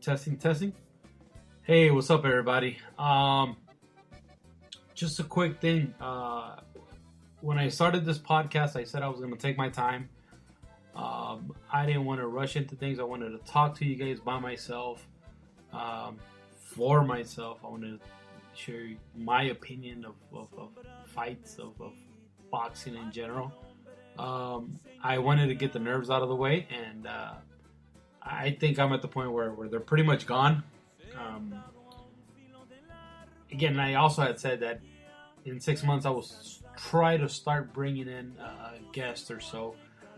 Testing. Hey, what's up, everybody? Just a quick thing. When I started this podcast, I said I was going to take my time. I didn't want to rush into things. I wanted to talk to you guys by myself, for myself. I wanted to share my opinion of fights, of boxing in general. I wanted to get the nerves out of the way, and I think I'm at the point where they're pretty much gone. Again, I also had said that in 6 months I will try to start bringing in a guest or so.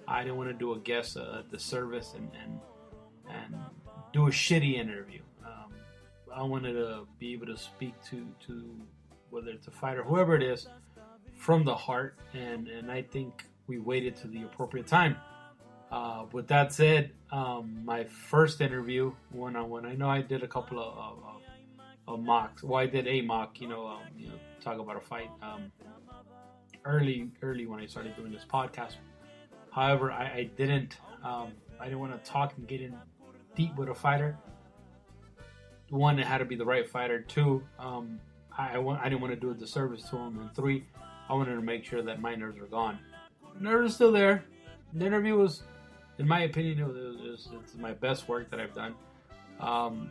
I didn't want to do a guest the service and do a shitty interview. I wanted to be able to speak to whether it's a fighter, whoever it is, from the heart, and I think we waited to the appropriate time. With that said, my first interview, one-on-one, I know I did a couple of mocks. Well, I did a mock, talk about a fight early when I started doing this podcast. However, I didn't want to talk and get in deep with a fighter. One, it had to be the right fighter. Two, I didn't want to do a disservice to him. And three, I wanted to make sure that my nerves were gone. Nerves are still there. The interview was, in my opinion, it's my best work that I've done. And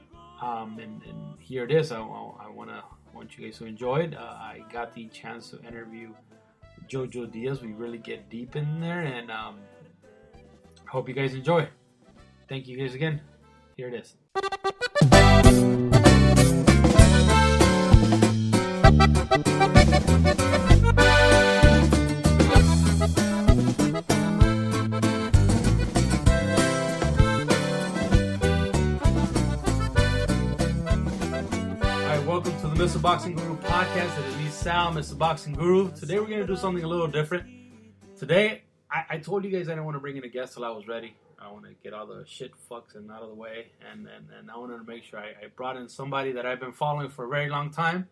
here it is. I want you guys to enjoy it. I got the chance to interview Jojo Diaz. We really get deep in there, and I hope you guys enjoy. Thank you guys again. Here it is. Welcome to the MrBoxingguru podcast. It is me, Sal, MrBoxingguru. Today we're going to do something a little different. Today, I told you guys I didn't want to bring in a guest till I was ready. I want to get all the shit fucks and out of the way. And I wanted to make sure I brought in somebody that I've been following for a very long time.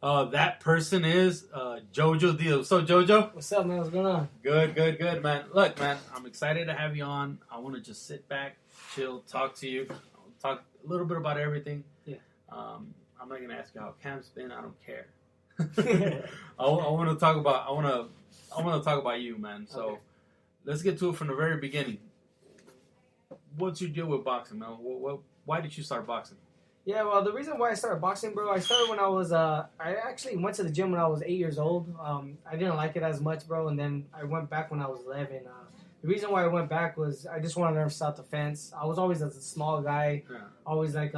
That person is Jojo Diaz. What's up, Jojo? What's up, man? What's going on? Good, man. Look, man, I'm excited to have you on. I want to just sit back, chill, talk to you. Talk a little bit about everything. Yeah. I'm not gonna ask you how camp's been. I don't care. I want to talk about you, man. So okay. Let's get to it from the very beginning. What's your deal with boxing, man? Why did you start boxing? Yeah, well, the reason why I started boxing, bro, I started when I was, I actually went to the gym when I was 8 years old. I didn't like it as much, bro, and then I went back when I was 11. The reason why I went back was I just wanted to learn self-defense. I was always a small guy, always like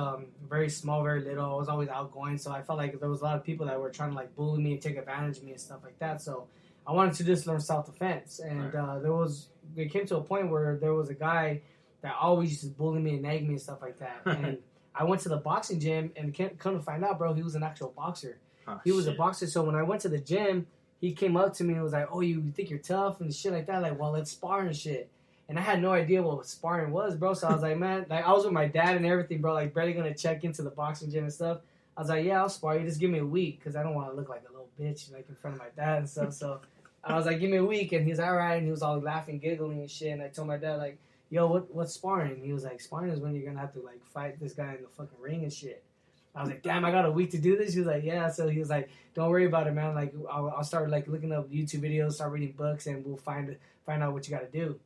very small, very little. I was always outgoing, so I felt like there was a lot of people that were trying to like bully me and take advantage of me and stuff like that. So I wanted to just learn self-defense, and it came to a point where there was a guy that always used to bully me and nag me and stuff like that. And I went to the boxing gym, and come to find out, bro, he was an actual boxer. He was a boxer. So when I went to the gym, he came up to me and was like, "Oh, you think you're tough and shit like that? Like, well, let's spar and shit." And I had no idea what sparring was, bro. So I was like, man, like I was with my dad and everything, bro. Like, barely gonna check into the boxing gym and stuff. I was like, "Yeah, I'll spar you. Just give me a week, because I don't want to look like a little bitch like in front of my dad and stuff." So I was like, "Give me a week," and he's all right. And he was all laughing, giggling and shit. And I told my dad like, "Yo, what's sparring?" And he was like, "Sparring is when you're gonna have to like fight this guy in the fucking ring and shit." I was like, "Damn, I got a week to do this?" He was like, "Yeah." So he was like, "Don't worry about it, man. Like, I'll start like looking up YouTube videos, start reading books, and we'll find out what you got to do."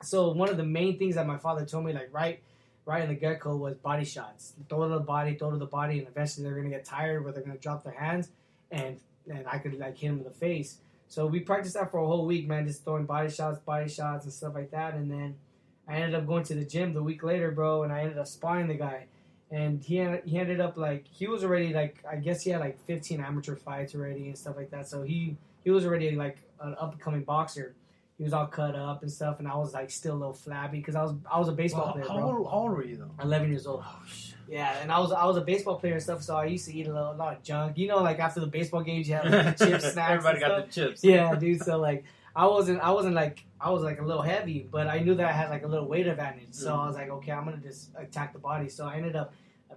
So one of the main things that my father told me, like right in the get-go, was body shots. Throw to the body, and eventually they're gonna get tired, where they're gonna drop their hands, and I could like hit him in the face. So we practiced that for a whole week, man, just throwing body shots and stuff like that. And then I ended up going to the gym the week later, bro, and I ended up sparring the guy. And he ended up like, he was already like, I guess he had like 15 amateur fights already and stuff like that. So he was already like an up and coming boxer. He was all cut up and stuff, and I was like still a little flabby because I was a baseball player, bro. How old were you though? 11 years old. Oh shit. Yeah, and I was a baseball player and stuff, so I used to eat a lot of junk. You know, like after the baseball games, you have like, the chips, snacks. Everybody got the chips. Yeah, dude. So like, I was like a little heavy, but I knew that I had like a little weight advantage. So I was like, okay, I'm gonna just attack the body. So I ended up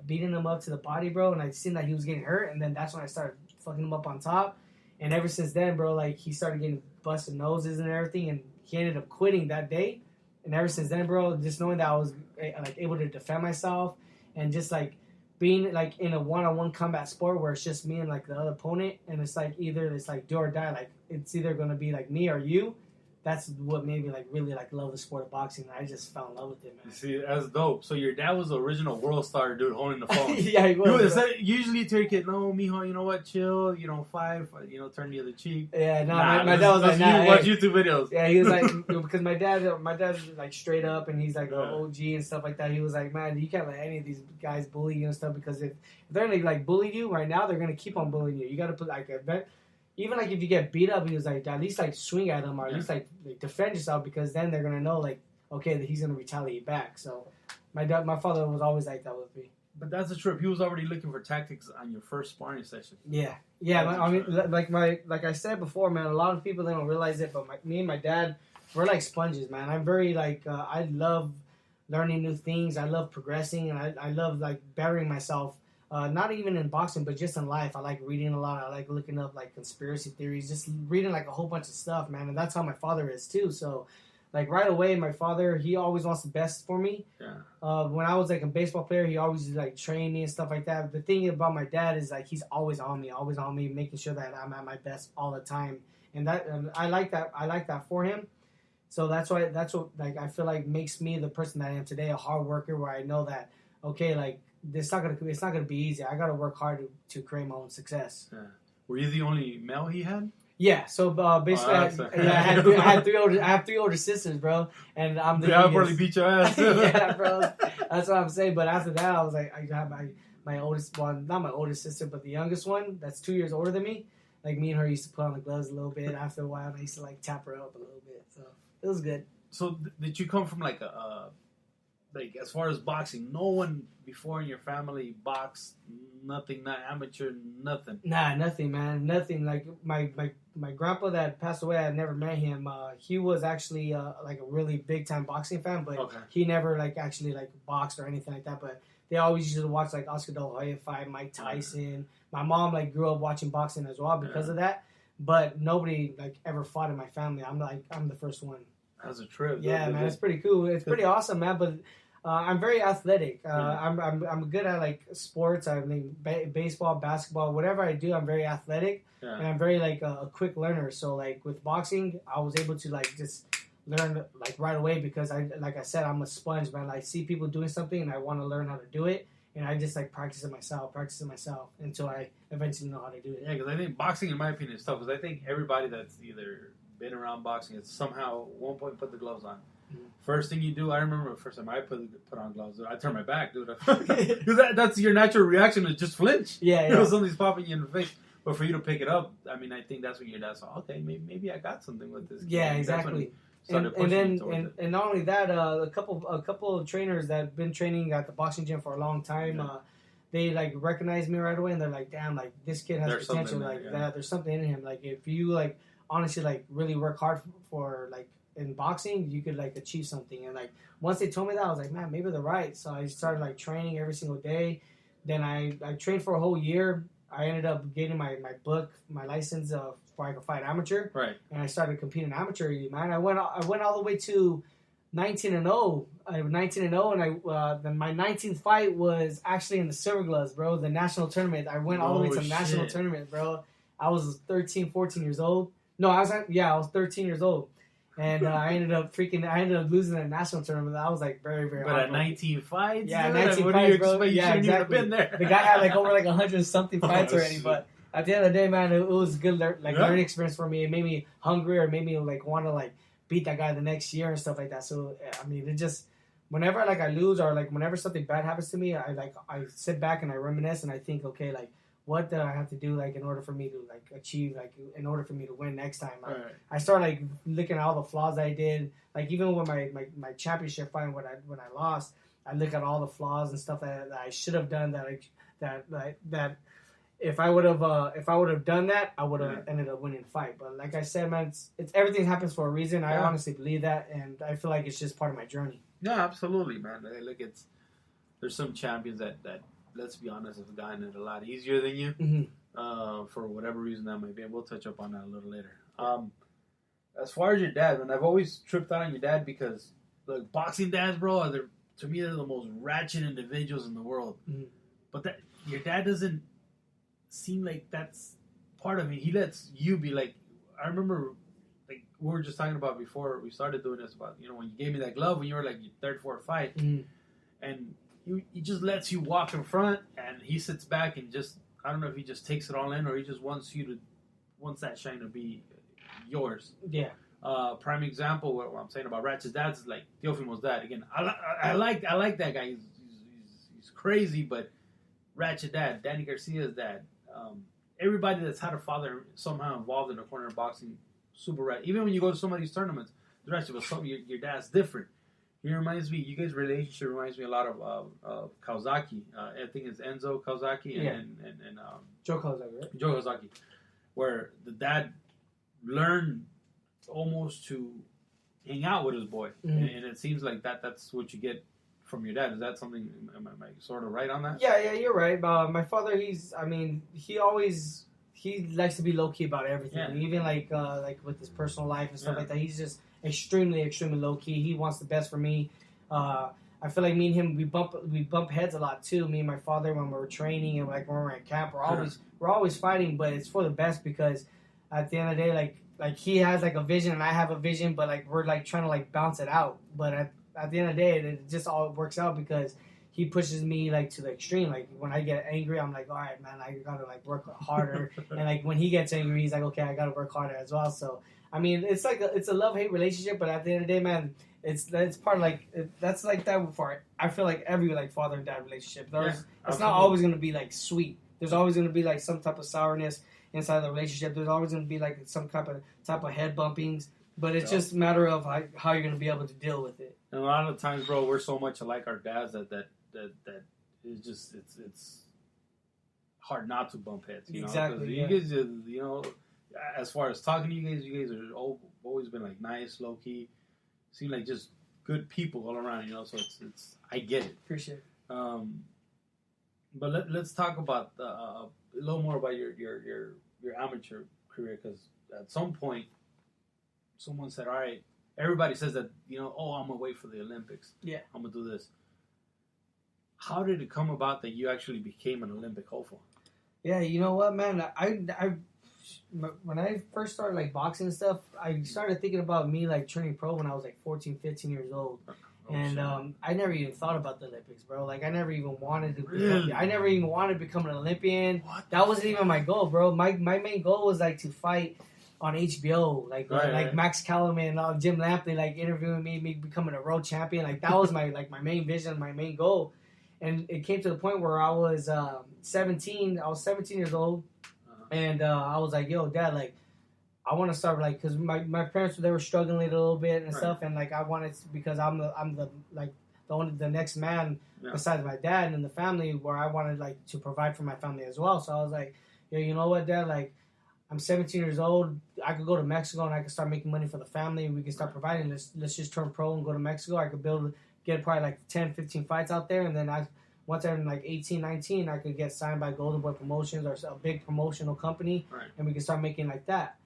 beating him up to the body, bro, and I seen that he was getting hurt, and then that's when I started fucking him up on top. And ever since then, bro, like he started getting busted noses and everything, and he ended up quitting that day. And ever since then, bro, just knowing that I was like able to defend myself and just like being like in a one-on-one combat sport where it's just me and like the other opponent, and it's like either it's like do or die, like it's either gonna be like me or you. That's what made me like really like love the sport of boxing. I just fell in love with it, man. You see, that's dope. So your dad was the original world star dude holding the phone. Yeah, he was. Usually to your kid, no, mijo, you know what, chill, five, turn the other cheek. Yeah, no, my dad was like, nah, watch YouTube videos. Yeah, he was like, because my dad's like straight up, and he's like an OG and stuff like that. He was like, man, you can't let any of these guys bully you and stuff, because if they're like bully you right now, they're gonna keep on bullying you. You got to put like even like if you get beat up, he was like, at least like swing at them, or at least like defend yourself, because then they're gonna know like, okay, that he's gonna retaliate back. So my father was always like that with me. But that's the trip. He was already looking for tactics on your first sparring session. Yeah. I mean, like I said before, man. A lot of people, they don't realize it, but me and my dad, we're like sponges, man. I'm very like I love learning new things. I love progressing, and I love like bettering myself. Not even in boxing, but just in life. I like reading a lot. I like looking up like conspiracy theories, just reading like a whole bunch of stuff, man. And that's how my father is too. So, like right away, my father, he always wants the best for me. Yeah. When I was like a baseball player, he always like trained me and stuff like that. The thing about my dad is like he's always on me, making sure that I'm at my best all the time. And I like that. I like that for him. So that's what like I feel like makes me the person that I am today, a hard worker, where I know that okay, like. It's not gonna be easy. I gotta work hard to create my own success. Yeah. Were you the only male he had? Yeah. So basically, I have three older sisters, bro, and I'm the youngest. I probably beat your ass. Yeah, bro. That's what I'm saying. But after that, I was like, I got my oldest one, not my oldest sister, but the youngest one that's 2 years older than me. Like me and her used to put on the gloves a little bit. After a while, I used to like tap her up a little bit. So it was good. So did you come from like like as far as boxing, no one before in your family boxed, nothing, not amateur, nothing? Nah, nothing, man, nothing. Like my grandpa that passed away, I never met him. He was actually like a really big time boxing fan, but he never like actually like boxed or anything like that. But they always used to watch like Oscar De La Hoya fight, Mike Tyson. My mom like grew up watching boxing as well because of that. But nobody like ever fought in my family. I'm the first one. That's a trip. Yeah, man, it's pretty cool. It's pretty awesome, man. But I'm very athletic. I'm good at like sports. I mean, baseball, basketball, whatever I do, I'm very athletic, and I'm very like a quick learner. So like with boxing, I was able to like just learn like right away because like I said, I'm a sponge, man. I see people doing something and I want to learn how to do it, and I just like practice it myself until I eventually know how to do it. Yeah, because I think boxing, in my opinion, is tough. Because I think everybody that's either been around boxing has somehow at one point put the gloves on. First thing you do, I remember the first time I put on gloves, I turned my back, dude. Because that's your natural reaction to just flinch. Yeah. Something's popping you in the face. But for you to pick it up, I mean, I think that's when your dad saw, okay, maybe I got something with this. Yeah, exactly. And not only that, a couple of trainers that have been training at the boxing gym for a long time, they like recognize me right away, and they're like, damn, like this kid has potential, like that. There's something in him. Like if you like honestly like really work hard for like in boxing, you could like achieve something. And like once they told me that, I was like, man, maybe they're right. So I started like training every single day. Then I trained for a whole year. I ended up getting my license before I could fight amateur. Right. And I started competing amateur. Man, I went all the way to 19-0. I was 19-0, and then my 19th fight was actually in the Silver Gloves, bro. The national tournament. I went all the way to the national tournament, bro. I was 13, 14 years old. No, I was 13 years old. And I ended up losing the national tournament. I was like very, very. But at 19 fights, yeah, 19 fights, bro. Yeah, exactly. Have been there. The guy had like over like 100-something fights already. Shit. But at the end of the day, man, it was a good learning experience for me. It made me hungry, or made me like want to like beat that guy the next year and stuff like that. So I mean, it just whenever like I lose or like whenever something bad happens to me, I sit back and I reminisce and I think, okay, like, what did I have to do like in order for me to like achieve, like in order for me to win next time? I started like looking at all the flaws I did. Like even with my championship fight when I lost, I look at all the flaws and stuff that I should have done that if I would have done that, I would have ended up winning the fight. But like I said, man, it's everything happens for a reason. I honestly believe that, and I feel like it's just part of my journey. Yeah, absolutely, man. Look, there's some champions that let's be honest, have gotten it a lot easier than you, for whatever reason that might be. And we'll touch up on that a little later. As far as your dad, man, I've always tripped out on your dad because, like, boxing dads, bro, they're to me, they're the most ratchet individuals in the world. Mm-hmm. But that your dad doesn't seem like that's part of it. He lets you be like. I remember, like we were just talking about before we started doing this about when you gave me that glove when you were like your third, fourth fight, and he just lets you walk in front, and he sits back and just I don't know if he just takes it all in or he just wants that shine to be yours. Yeah. Prime example, what I'm saying about Ratchet's dad is like Teofimo's dad. Again, I like that guy. He's crazy, but Ratchet dad, Danny Garcia's dad, everybody that's had a father somehow involved in a corner of boxing, super Ratchet. Even when you go to some of these tournaments, the Ratchet was something. Your dad's different. He reminds me. You guys' relationship reminds me a lot of Kawasaki. I think it's Enzo Kawasaki and Joe Kawasaki, right? Joe Kawasaki, where the dad learned almost to hang out with his boy, and it seems like that's what you get from your dad. Is that something? Am I sort of right on that? Yeah, you're right. My father, he likes to be low key about everything. Yeah. Even like with his personal life and stuff like that. He's just extremely low key. He wants the best for me. I feel like me and him we bump heads a lot too. Me and my father when we're training and like when we're at camp, we're always fighting, but it's for the best because at the end of the day, like he has like a vision and I have a vision, but like we're like trying to like bounce it out. But at the end of the day, it just all works out because he pushes me like to the extreme. Like when I get angry, I'm like, all right, man, I gotta like work harder. And like when he gets angry, he's like, okay, I gotta work harder as well. So I mean, it's like it's a love-hate relationship, but at the end of the day, man, it's part of like that's like that for I feel like every like father and dad relationship. It's not always gonna be like sweet. There's always gonna be like some type of sourness inside the relationship. There's always gonna be like some type of head bumpings, but it's just a matter of how you're gonna be able to deal with it. And a lot of times, bro, we're so much alike our dads that is just it's hard not to bump heads. You know? Exactly. You guys, as far as talking to you guys are always been like nice, low key. Seem like just good people all around. So it's I get it. Appreciate it. But let's talk about a little more about your amateur career because at some point someone said, all right, everybody says that I'm gonna wait for the Olympics. Yeah, I'm gonna do this. How did it come about that you actually became an Olympic hopeful? Yeah, you know what, man? I when I first started like boxing and stuff, I started thinking about me like turning pro when I was like 14, 15 years old. I never even thought about the Olympics, bro. Like, I never even wanted to. I never even wanted to become an Olympian. What? That wasn't even my goal, bro. My main goal was like to fight on HBO, like Max Kellerman, Jim Lampley, like interviewing me becoming a world champion. Like that was my main vision, my main goal. And it came to the point where I was 17. I was 17 years old, and I was like, "Yo, Dad, like, I want to start like because my parents they were struggling a little bit and stuff, and like I wanted to, because I'm the next man besides my dad in the family where I wanted like to provide for my family as well. So I was like, yo, you know what, Dad, like I'm 17 years old. I could go to Mexico and I could start making money for the family. And we can start providing. Let's just turn pro and go to Mexico. I could get probably like 10, 15 fights out there, and then once I'm like 18, 19, I could get signed by Golden Boy Promotions or a big promotional company, and we could start making like that.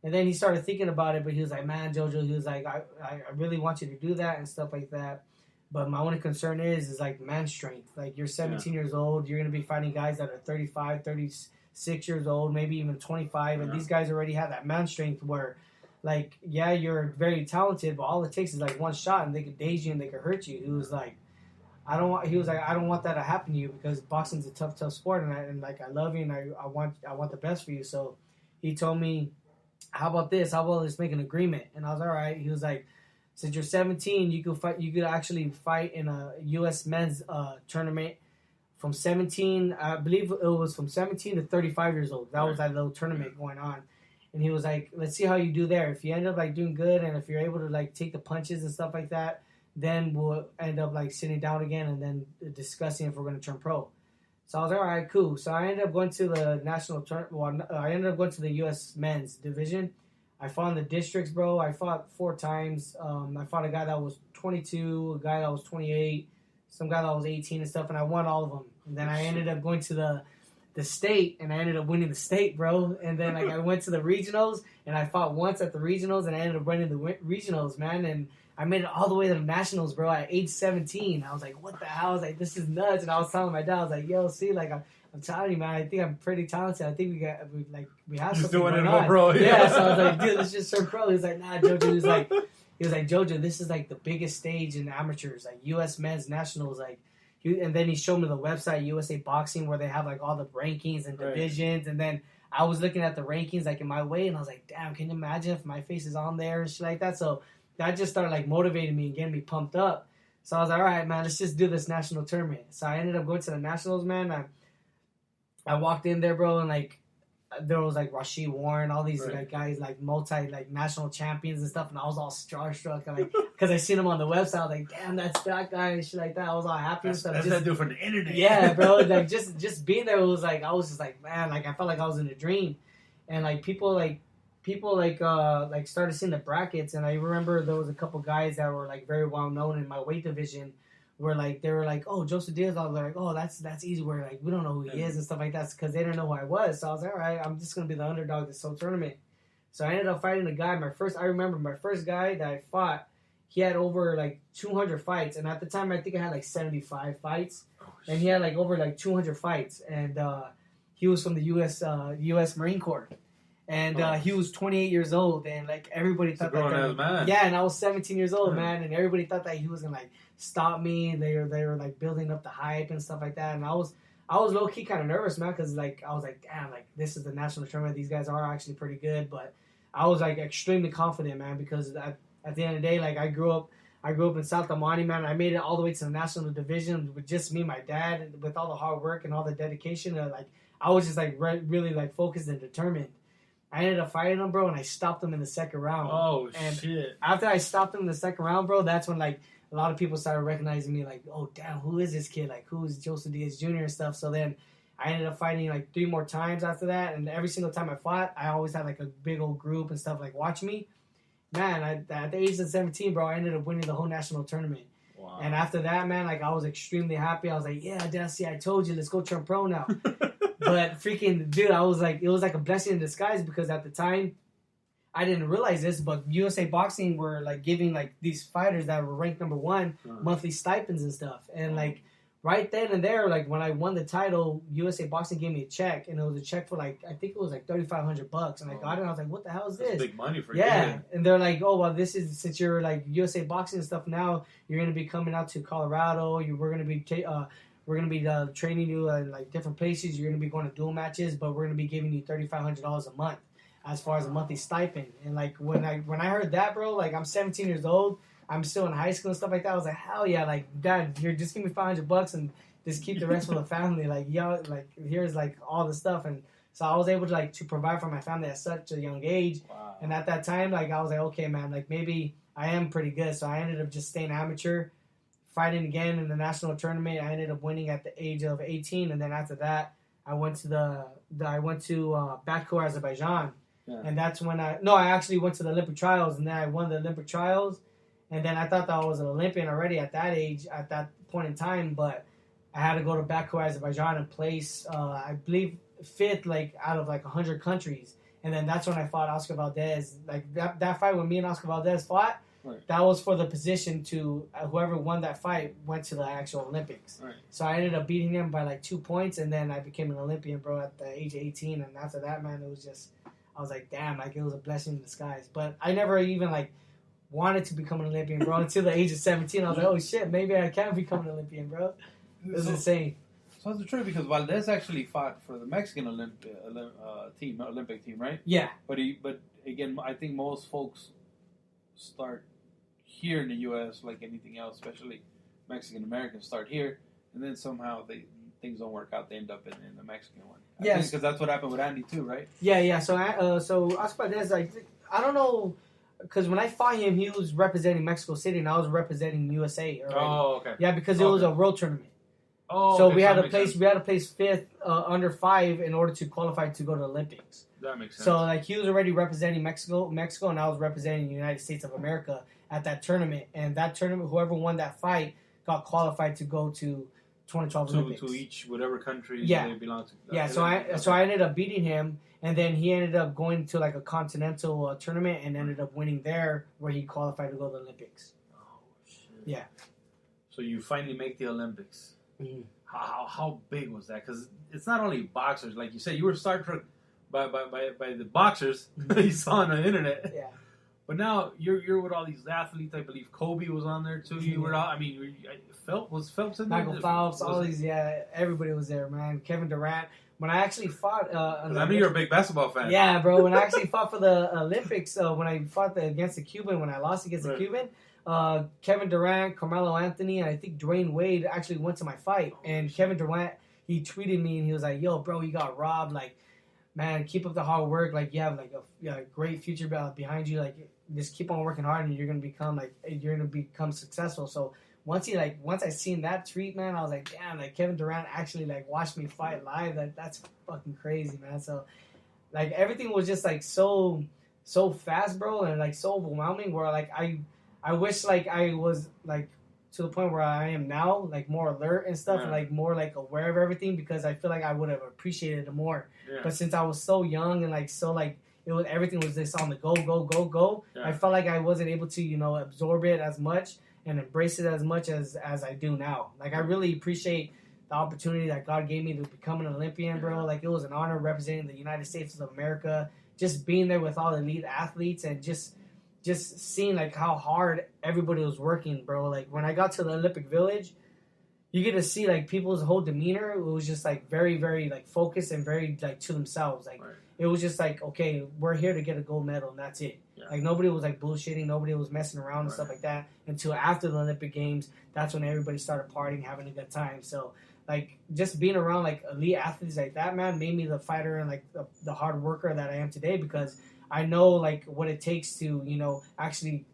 And then he started thinking about it, but he was like, man, Jojo, he was like, I really want you to do that and stuff like that. But my only concern is like man strength. Like you're 17 years old, you're going to be fighting guys that are 35, 36 years old, maybe even 25. And these guys already have that man strength where like, yeah, you're very talented, but all it takes is like one shot and they could daze you and they could hurt you. He was like, I don't want that to happen to you because boxing's a tough sport. And I love you and I want the best for you. So he told me, how about this? How about let's make an agreement? And I was all right. He was like, since you're 17, you could actually fight in a U.S. men's tournament from 17. I believe it was from 17 to 35 years old. That was that little tournament going on. And he was like, let's see how you do there. If you end up like doing good and if you're able to like take the punches and stuff like that, then we'll end up like sitting down again and then discussing if we're going to turn pro. So I was like, all right, cool. So I ended up going to the national tournament. Well, I ended up going to the U.S. men's division. I fought in the districts, bro. I fought 4 times. I fought a guy that was 22, a guy that was 28, some guy that was 18 and stuff, and I won all of them. And then I ended up going to the the state, and I ended up winning the state, bro. And then like I went to the regionals, and I fought once at the regionals, and I ended up winning the regionals, man. And I made it all the way to the nationals, bro. At age 17, I was like, "What the hell?" I was like, "This is nuts." And I was telling my dad, I was like, "Yo, see, like I'm telling you, man. I think I'm pretty talented. I think we have just something doing going it on." bro. Yeah. So I was like, "Dude, let's just turn pro." He was like, "Nah, Jojo." He was like, "Jojo, this is like the biggest stage in amateurs, like U.S. men's nationals, like." And then he showed me the website USA Boxing where they have like all the rankings and divisions. And then I was looking at the rankings like in my weight, and I was like, "Damn, can you imagine if my face is on there and shit like that?" So that just started like motivating me and getting me pumped up. So I was like, "All right, man, let's just do this national tournament." So I ended up going to the nationals, man. I walked in there, bro, and like there was like Rashid Warren, all these like guys, like multi like national champions and stuff, and I was all starstruck, and like because I seen him on the website, I was like, "Damn, that's that guy," and shit like that. I was all happy and stuff. That's that dude from the internet. Yeah, bro. Like just being there was like I was just like, man, like I felt like I was in a dream, and like people started seeing the brackets, and I remember there was a couple guys that were like very well known in my weight division. Where like they were like, "Oh, Joseph Diaz," I was like, "Oh, that's easy." Where like we don't know who he is and stuff like that because they didn't know who I was. So I was like, "All right, I'm just gonna be the underdog this whole tournament." So I ended up fighting a guy. I remember my first guy that I fought. He had over like 200 fights, and at the time I think I had like 75 fights, and he had like over like 200 fights, and he was from the U.S. Marine Corps. And he was 28 years old, and like everybody thought that. Man. Yeah, and I was 17 years old, man, and everybody thought that he was gonna like stop me. They were like building up the hype and stuff like that, and I was low key kind of nervous, man, because like I was like, damn, like this is the national tournament. These guys are actually pretty good, but I was like extremely confident, man, because at the end of the day, like I grew up in South Amani, man. I made it all the way to the national division with just me and my dad, and with all the hard work and all the dedication. And, like I was just like really like focused and determined. I ended up fighting him, bro, and I stopped him in the second round. Oh, and shit. After I stopped him in the second round, bro, that's when, like, a lot of people started recognizing me, like, "Oh, damn, who is this kid? Like, who is Joseph Diaz Jr. and stuff?" So then I ended up fighting, like, 3 more times after that, and every single time I fought, I always had, like, a big old group and stuff, like, watching me. Man, at the age of 17, bro, I ended up winning the whole national tournament. Wow. And after that, man, like, I was extremely happy. I was like, "Yeah, Dusty, I told you, let's go turn pro now." But freaking, dude, I was like, it was like a blessing in disguise because at the time, I didn't realize this, but USA Boxing were like giving like these fighters that were ranked number 1 monthly stipends and stuff. And like right then and there, like when I won the title, USA Boxing gave me a check, and it was a check for like I think it was like $3,500. And I got it, and I was like, "What the hell is this?" That's big money for you. And they're like, "Oh, well, this is since you're like USA Boxing and stuff now, you're gonna be coming out to Colorado. We're gonna be training you in like different places. You're gonna be going to dual matches, but we're gonna be giving you $3,500 a month as far as a monthly stipend." And like when I heard that, bro, like I'm 17 years old, I'm still in high school and stuff like that. I was like, hell yeah, like Dad, here, just give me $500 and just keep the rest for the family. Like like here's like all the stuff. And so I was able to like to provide for my family at such a young age. Wow. And at that time, like I was like, okay, man, like maybe I am pretty good. So I ended up just staying amateur. Fighting again in the national tournament, I ended up winning at the age of 18, and then after that, I went to Baku, Azerbaijan, and that's when I actually went to the Olympic trials, and then I won the Olympic trials, and then I thought that I was an Olympian already at that age, at that point in time, but I had to go to Baku, Azerbaijan, and place, I believe, 5th, like out of like 100 countries, and then that's when I fought Oscar Valdez. Like that fight when me and Oscar Valdez fought. Right. That was for the position to whoever won that fight went to the actual Olympics. Right. So I ended up beating him by like 2 points, and then I became an Olympian, bro, at the age of 18. And after that, man, it was just I was like, damn, like it was a blessing in disguise. But I never even like wanted to become an Olympian, bro, until the age of 17. I was like, oh shit, maybe I can become an Olympian, bro. It was insane. So that's true because Valdez actually fought for the Mexican Olympic team, right? Yeah. But again, I think most folks start here in the U.S. like anything else, especially Mexican Americans start here, and then somehow things don't work out. They end up in the Mexican one. Yes, because that's what happened with Andy too, right? Yeah. So Oscar Valdez, like I don't know, because when I fought him, he was representing Mexico City, and I was representing USA already. Oh, okay. Yeah, because it was a world tournament. Oh, so okay, we had to place 5th under 5 in order to qualify to go to the Olympics. That makes sense. So like he was already representing Mexico, and I was representing the United States of America at that tournament. And that tournament, whoever won that fight got qualified to go to 2012 Olympics. To each whatever country they belong to. Yeah, so I ended up beating him, and then he ended up going to like a continental tournament and ended up winning there, where he qualified to go to the Olympics. Oh shit! Yeah. So you finally make the Olympics. Mm-hmm. How big was that? Because it's not only boxers, like you said, you were starstruck by the boxers you saw on the internet. Yeah. But now you're with all these athletes. I believe Kobe was on there too. You were, Phelps in there. Michael Phelps, all these, everybody was there, man. Kevin Durant. When I actually fought, I knew you're a big basketball fan. Yeah, bro. When I actually fought for the Olympics, when I fought against the Cuban, when I lost against the Cuban, Kevin Durant, Carmelo Anthony, and I think Dwayne Wade actually went to my fight. And Kevin Durant, he tweeted me and he was like, "Yo, bro, you got robbed. Like, man, keep up the hard work. Like, you have like a great future behind you. Like, just keep on working hard, and you're gonna become successful." So once I seen that tweet, man, I was like, damn, like Kevin Durant actually like watched me fight live. Like, that's fucking crazy, man. So like everything was just like so fast, bro, and like so overwhelming. Where like I wish like I was like to the point where I am now, like more alert and stuff, and like more like aware of everything, because I feel like I would have appreciated it more. Yeah. But since I was so young and like so like everything was just on the go. Yeah. I felt like I wasn't able to absorb it as much and embrace it as much as I do now. Like, I really appreciate the opportunity that God gave me to become an Olympian, bro. Like, it was an honor representing the United States of America, just being there with all the elite athletes and just seeing like how hard everybody was working, bro. Like, when I got to the Olympic Village, you get to see like people's whole demeanor. It was just like very, very like focused and very like to themselves. Like, it was just like, okay, we're here to get a gold medal and that's it. Yeah. Like, nobody was like bullshitting, nobody was messing around and stuff like that until after the Olympic Games. That's when everybody started partying, having a good time. So like, just being around like elite athletes like that, man, made me the fighter and like the hard worker that I am today, because I know like what it takes to actually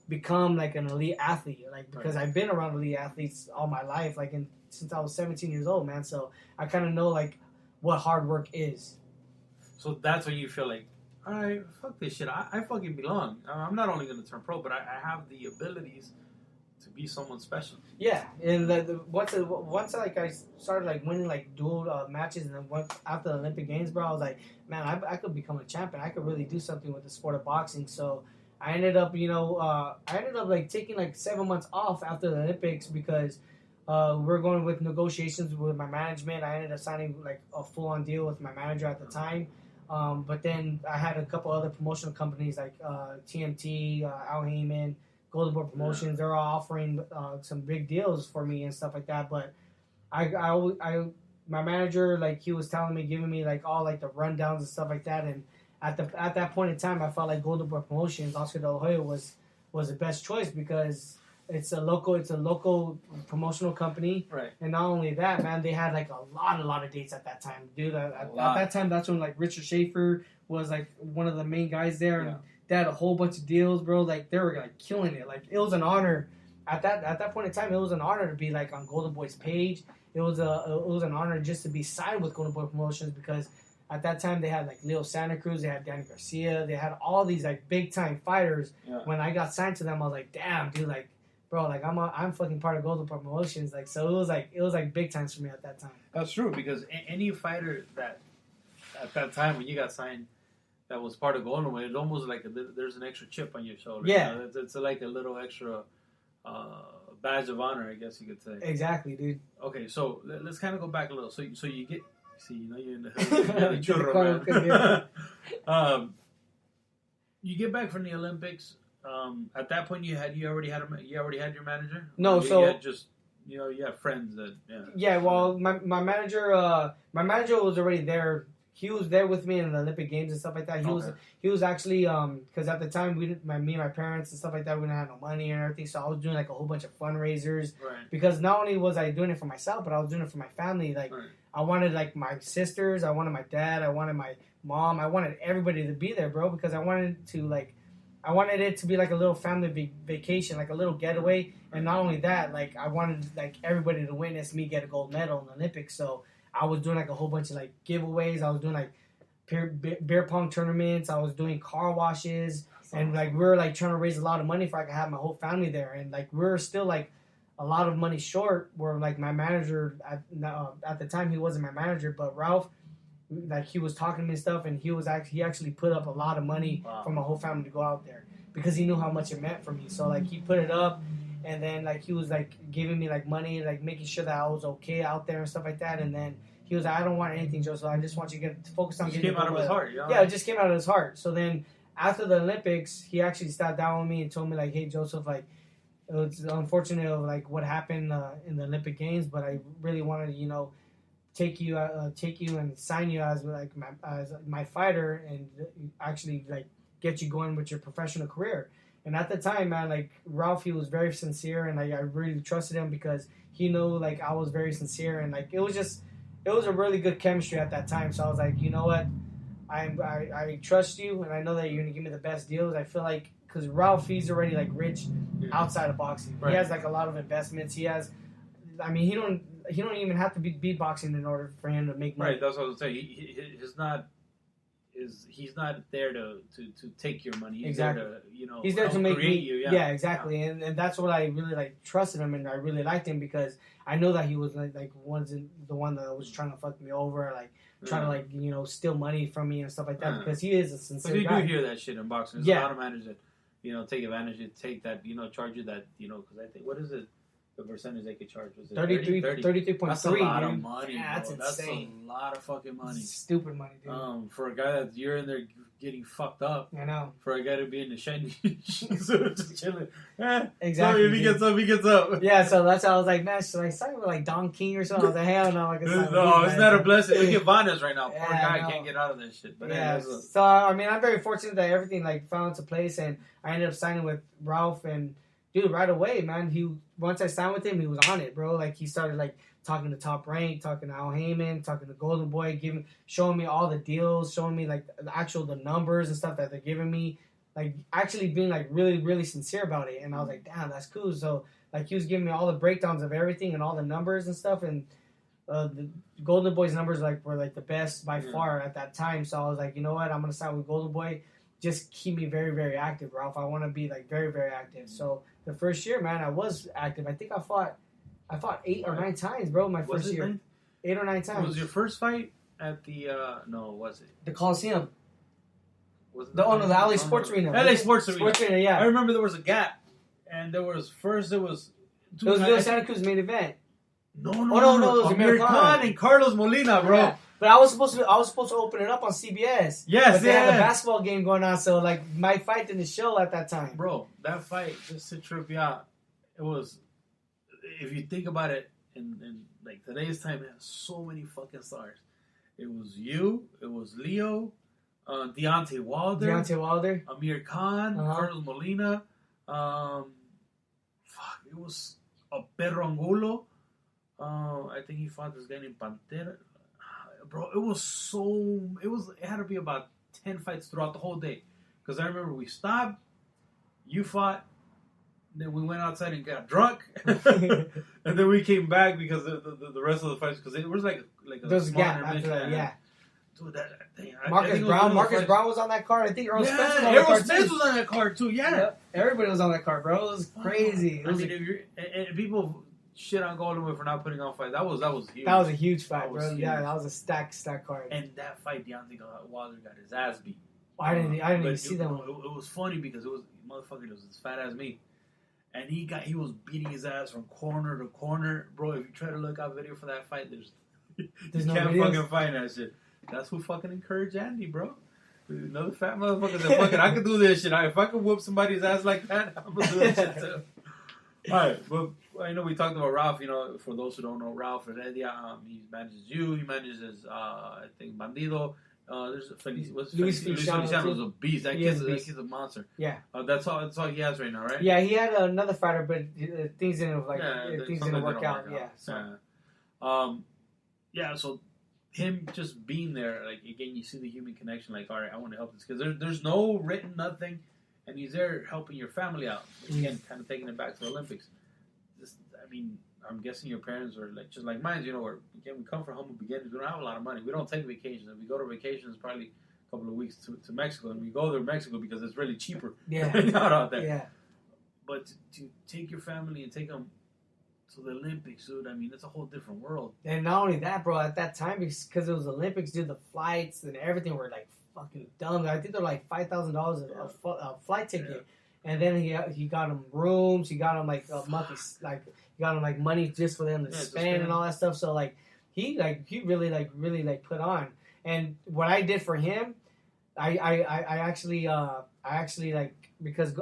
become like an elite athlete, like, because I've been around elite athletes all my life, like since I was 17 years old, man. So I kind of know like what hard work is. So that's when you feel like, all right, fuck this shit. I fucking belong. I'm not only going to turn pro, but I have the abilities to be someone special. Yeah, and once like I started like winning like dual matches, and then after the Olympic Games, bro, I was like, man, I could become a champion. I could really do something with the sport of boxing. So I ended up, like taking like 7 months off after the Olympics, because we're going with negotiations with my management. I ended up signing like a full-on deal with my manager at the time. But then I had a couple other promotional companies like TMT, Al Heyman, Golden Boy Promotions. They're all offering some big deals for me and stuff like that. But my manager, like, he was giving me like all like the rundowns and stuff like that. And at that point in time, I felt like Golden Boy Promotions, Oscar De La Hoya, was the best choice, because it's a local promotional company. Right. And not only that, man, they had like a lot of dates at that time, dude. At that time, that's when like Richard Schaefer was like one of the main guys there, and they had a whole bunch of deals, bro. Like, they were like killing it. Like, it was an honor at that point in time. It was an honor to be like on Golden Boy's page. It was an honor just to be signed with Golden Boy Promotions, because at that time they had like Leo Santa Cruz, they had Danny Garcia, they had all these like big time fighters. Yeah. When I got signed to them, I was like, damn, dude, like, bro, like I'm fucking part of Golden Boy Promotions. Like, so it was like big times for me at that time. That's true, because any fighter that at that time when you got signed that was part of Golden Boy, it's almost like there's an extra chip on your shoulder. Yeah, it's like a little extra badge of honor, I guess you could say. Exactly, dude. Okay, so let's kind of go back a little. So you get, you're in the hood, churro, man. You get back from the Olympics. At that point, you already had your manager? No, you had just you have friends that Yeah, well, my manager was already there. He was there with me in the Olympic Games and stuff like that. He was actually because at the time me and my parents and stuff like that, we didn't have no money and everything. So I was doing like a whole bunch of fundraisers. Right. Because not only was I doing it for myself, but I was doing it for my family. Like, I wanted like my sisters, I wanted my dad, I wanted my mom, I wanted everybody to be there, bro. Because I wanted it to be like a little family vacation, like a little getaway. And not only that, like, I wanted like everybody to witness me get a gold medal in the Olympics. So I was doing like a whole bunch of like giveaways. I was doing like beer pong tournaments. I was doing car washes. And like, we were like trying to raise a lot of money for I could have my whole family there. And like, we're still like a lot of money short. Where like my manager at the time, he wasn't my manager, but Ralph, like he was talking to me and stuff, and he actually put up a lot of money for my whole family to go out there because he knew how much it meant for me. So like he put it up, and then like he was like giving me like money, like making sure that I was okay out there and stuff like that. And then he was like, I don't want anything, Joseph. I just want you to get focused on getting. It came out of his heart. Yeah, it just came out of his heart. So then after the Olympics, he actually sat down with me and told me like, hey Joseph, like it's unfortunate of like what happened in the Olympic Games, but I really wanted to take you and sign you as like my fighter and actually like get you going with your professional career. And at the time, man, like Ralph, he was very sincere, and I really trusted him because he knew like I was very sincere, and like it was a really good chemistry at that time. So I was like, you know what, I trust you, and I know that you're gonna give me the best deals. I feel like because Ralph, he's already like rich outside of boxing. Right. He has like a lot of investments. He has, I mean, he don't even have to be beatboxing in order for him to make money. Right, that's what I was saying. He's not there to take your money. He's exactly. there to he's there to make me. you. Yeah, exactly. Yeah. And that's what I really like trusted him, and I really liked him because I know that he was like wasn't the one that was trying to fuck me over, like trying to like steal money from me and stuff like that because he is a sincere guy. But you do hear that shit in boxing. There's a lot of managers that take advantage of take that charge you that because I think what is it? The percentage they could charge was it 33.3. That's a lot of money. Yeah, that's insane. That's a lot of fucking money. Stupid money, dude. For a guy that you're in there getting fucked up. I know. For a guy to be in the shiny, just chilling. Exactly. So if he gets up, he gets up. Yeah, so that's how I was like, man, should I sign with like Don King or something? I was like, hell no. No, it's not a blessing. Look at Vanas right now. Poor guy can't get out of that shit. But yeah. So I mean, I'm very fortunate that everything like fell into place, and I ended up signing with Ralph and. Dude, right away, man. Once I signed with him, he was on it, bro. Like he started like talking to Top Rank, talking to Al Heyman, talking to Golden Boy, showing me all the deals, showing me like the numbers and stuff that they're giving me, like actually being like really, really sincere about it. And I was like, damn, that's cool. So like he was giving me all the breakdowns of everything and all the numbers and stuff, and the Golden Boy's numbers were like the best by far at that time. So I was like, you know what, I'm gonna sign with Golden Boy. Just keep me very, very active, Ralph. I want to be like very, very active. So the first year, man, I was active. I think I fought 8 or 9 times, bro. My first year, 8 or 9 times. Was your first fight at the no? Was it the Coliseum? Was it the LA Sports Arena. LA Sports Arena, yeah. I remember there was a gap, and there was It was Leo Santa Cruz main event. No. It was Amir Khan and Carlos Molina, bro. Yeah. But I was supposed to open it up on CBS. Yes, but they had a basketball game going on, so like my fight didn't show at that time. Bro, that fight, just to trip you out, it was. If you think about it, in like today's time, it has so many fucking stars. It was you. It was Leo, Deontay Wilder, Amir Khan, Carlos Molina. It was a Perro Angulo. I think he fought this guy named Pantera. Bro, it had to be about 10 fights throughout the whole day. Because I remember we stopped, you fought, then we went outside and got drunk, and then we came back because the rest of the fights, because it was like a small after that, yeah. Dude, that thing. Marcus Brown was on that card. I think Errol Spence was on that Errol card Spence was on that card too, yeah. Yep. Everybody was on that card, bro. It was crazy. And people shit on Golden Boy for not putting on fight. That was huge. That was a huge fight, bro. Huge. Yeah, that was a stack card. And that fight, Deontay Wilder got his ass beat. I didn't even see that one. It was funny because it was as fat as me, and he was beating his ass from corner to corner, bro. If you try to look up video for that fight, there's no can't videos. fucking find that shit. That's who fucking encouraged Andy, bro. Another fat motherfucker said, "Fucking, I could do this shit. If I could whoop somebody's ass like that, I'm gonna do that shit too." All right, but I know we talked about Ralph. For those who don't know, Ralph Heredia, he manages you. He manages, I think, Bandido. There's Luis Feliciano is a beast. That kid's a monster. Yeah. That's all he has right now, right? Yeah, he had another fighter, but things didn't work out. Yeah. So. So him just being there, like again, you see the human connection. Like, all right, I want to help this because there's no written nothing. And he's there helping your family out. Again, kind of taking it back to the Olympics. I'm guessing your parents were like just like mine. We come from humble beginnings. We don't have a lot of money. We don't take vacations. If we go to vacations, probably a couple of weeks to Mexico, and we go to Mexico because it's really cheaper. Yeah, not out there. Yeah. But to take your family and take them So the Olympics, dude. I mean, it's a whole different world. And not only that, bro. At that time, because it was Olympics, dude, the flights and everything were like fucking dumb. I think they're like $5,000 a flight ticket. Yeah. And then he got him rooms. He got him like a monthly, like he got him like money just for them to spend and all that stuff. So like he really put on. And what I did for him, I actually like, because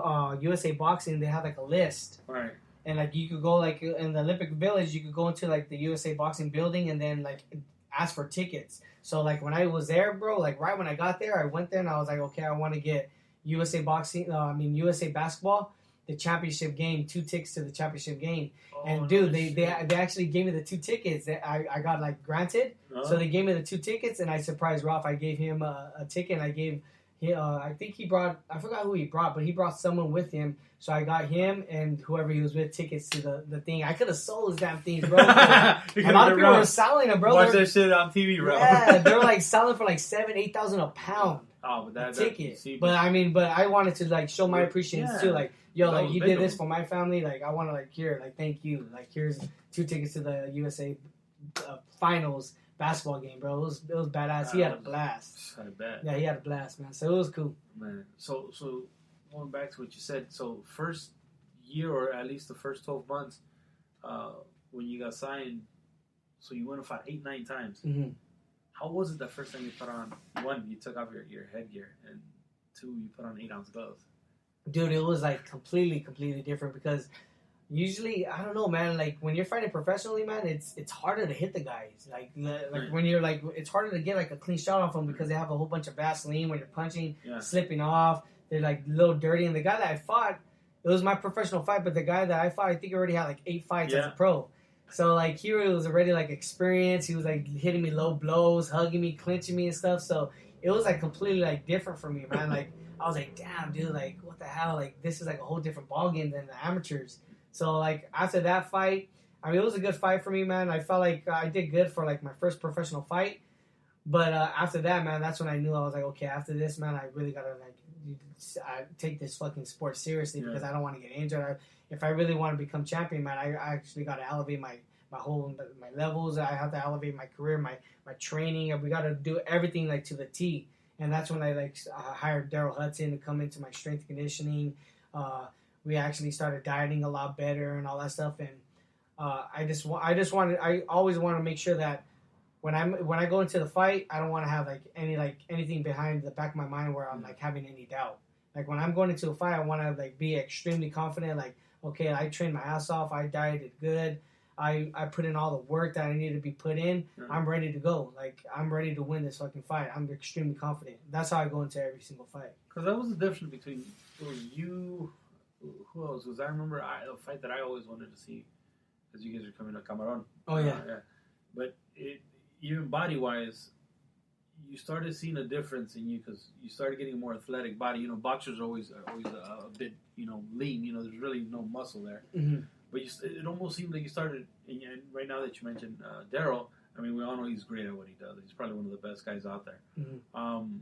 USA Boxing, they have like a list. Right. And like you could go like in the Olympic Village, you could go into like the USA Boxing building and then like ask for tickets. So like when I was there, bro, like right when I got there, I went there and I was like, okay, I want to get USA Basketball, the championship game, 2 tickets to the championship game. Oh, and dude, they actually gave me the 2 tickets that I got like granted. So they gave me the 2 tickets and I surprised Ralph. I gave him a ticket and I gave. I think he brought, I forgot who he brought, but he brought someone with him. So I got him and whoever he was with tickets to the thing. I could have sold his damn things, bro. A lot of people were selling them, bro. Watch that shit on TV, bro. Yeah, they were like selling for like $7,000-8,000 a pound. Oh, but that ticket. But I wanted to like show my appreciation too. Like, yo, like you did this for my family. Like, I want to like here, like thank you. Like, here's 2 tickets to the USA finals basketball game, bro. It was badass. He had a blast. I bet. Yeah, he had a blast, man. So it was cool. Man, so going back to what you said, so first year or at least the first 12 months, when you got signed, so you went and fought 8-9 times. Mm-hmm. How was it the first time you put on, 1, you took off your headgear, and 2, you put on 8-ounce gloves? Dude, it was like completely different because usually, I don't know, man, like when you're fighting professionally, man, it's harder to hit the guys. Like when you're like, it's harder to get like a clean shot off them because they have a whole bunch of Vaseline when you're punching, slipping off. They're like a little dirty. And the guy that I fought, it was my professional fight, but the guy that I fought, I think he already had like 8 fights as a pro. So like he was already like experienced. He was like hitting me low blows, hugging me, clinching me and stuff. So it was like completely like different for me, man. Like I was like, damn, dude, like what the hell? Like this is like a whole different ball game than the amateurs. So like after that fight, I mean it was a good fight for me, man. I felt like I did good for like my first professional fight. But after that, man, that's when I knew I was like, okay, after this, man, I really gotta like take this fucking sport seriously because I don't want to get injured. If I really want to become champion, man, I actually got to elevate my levels. I have to elevate my career, my training, and we got to do everything like to the T. And that's when I hired Daryl Hudson to come into my strength and conditioning. We actually started dieting a lot better and all that stuff. And I always want to make sure that when I go into the fight, I don't want to have anything behind the back of my mind where I'm like having any doubt. Like when I'm going into a fight, I want to like be extremely confident. Like, okay, I trained my ass off. I dieted good. I put in all the work that I needed to be put in. Mm-hmm. I'm ready to go. Like I'm ready to win this fucking fight. I'm extremely confident. That's how I go into every single fight. Because that was the difference between you. Who else? Because I remember a fight that I always wanted to see. Because you guys are coming to Cameron. Oh yeah. But even body wise, you started seeing a difference in you because you started getting a more athletic body. You know, boxers are always a bit lean. You know, there's really no muscle there. Mm-hmm. But it almost seemed like you started. And right now that you mentioned Daryl, I mean, we all know he's great at what he does. He's probably one of the best guys out there. Mm-hmm.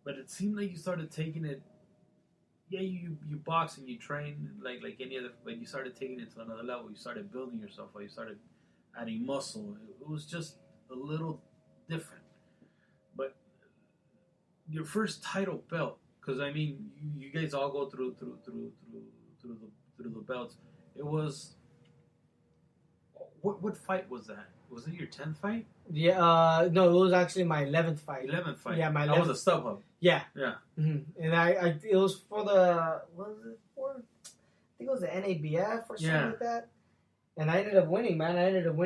But it seemed like you started taking it. Yeah, you box and you train like any other. But you started taking it to another level. You started building yourself. You started adding muscle. It was just a little different. But your first title belt, because I mean, you guys all go through the belts. It was what fight was that? Was it your 10th fight? Yeah, no, it was actually my 11th fight. 11th fight. Yeah, my 11th. That was a stub hub. Yeah. Yeah. Mm-hmm. And it was for the what was it for? I think it was the NABF or something like that. And I ended up winning, man. I ended up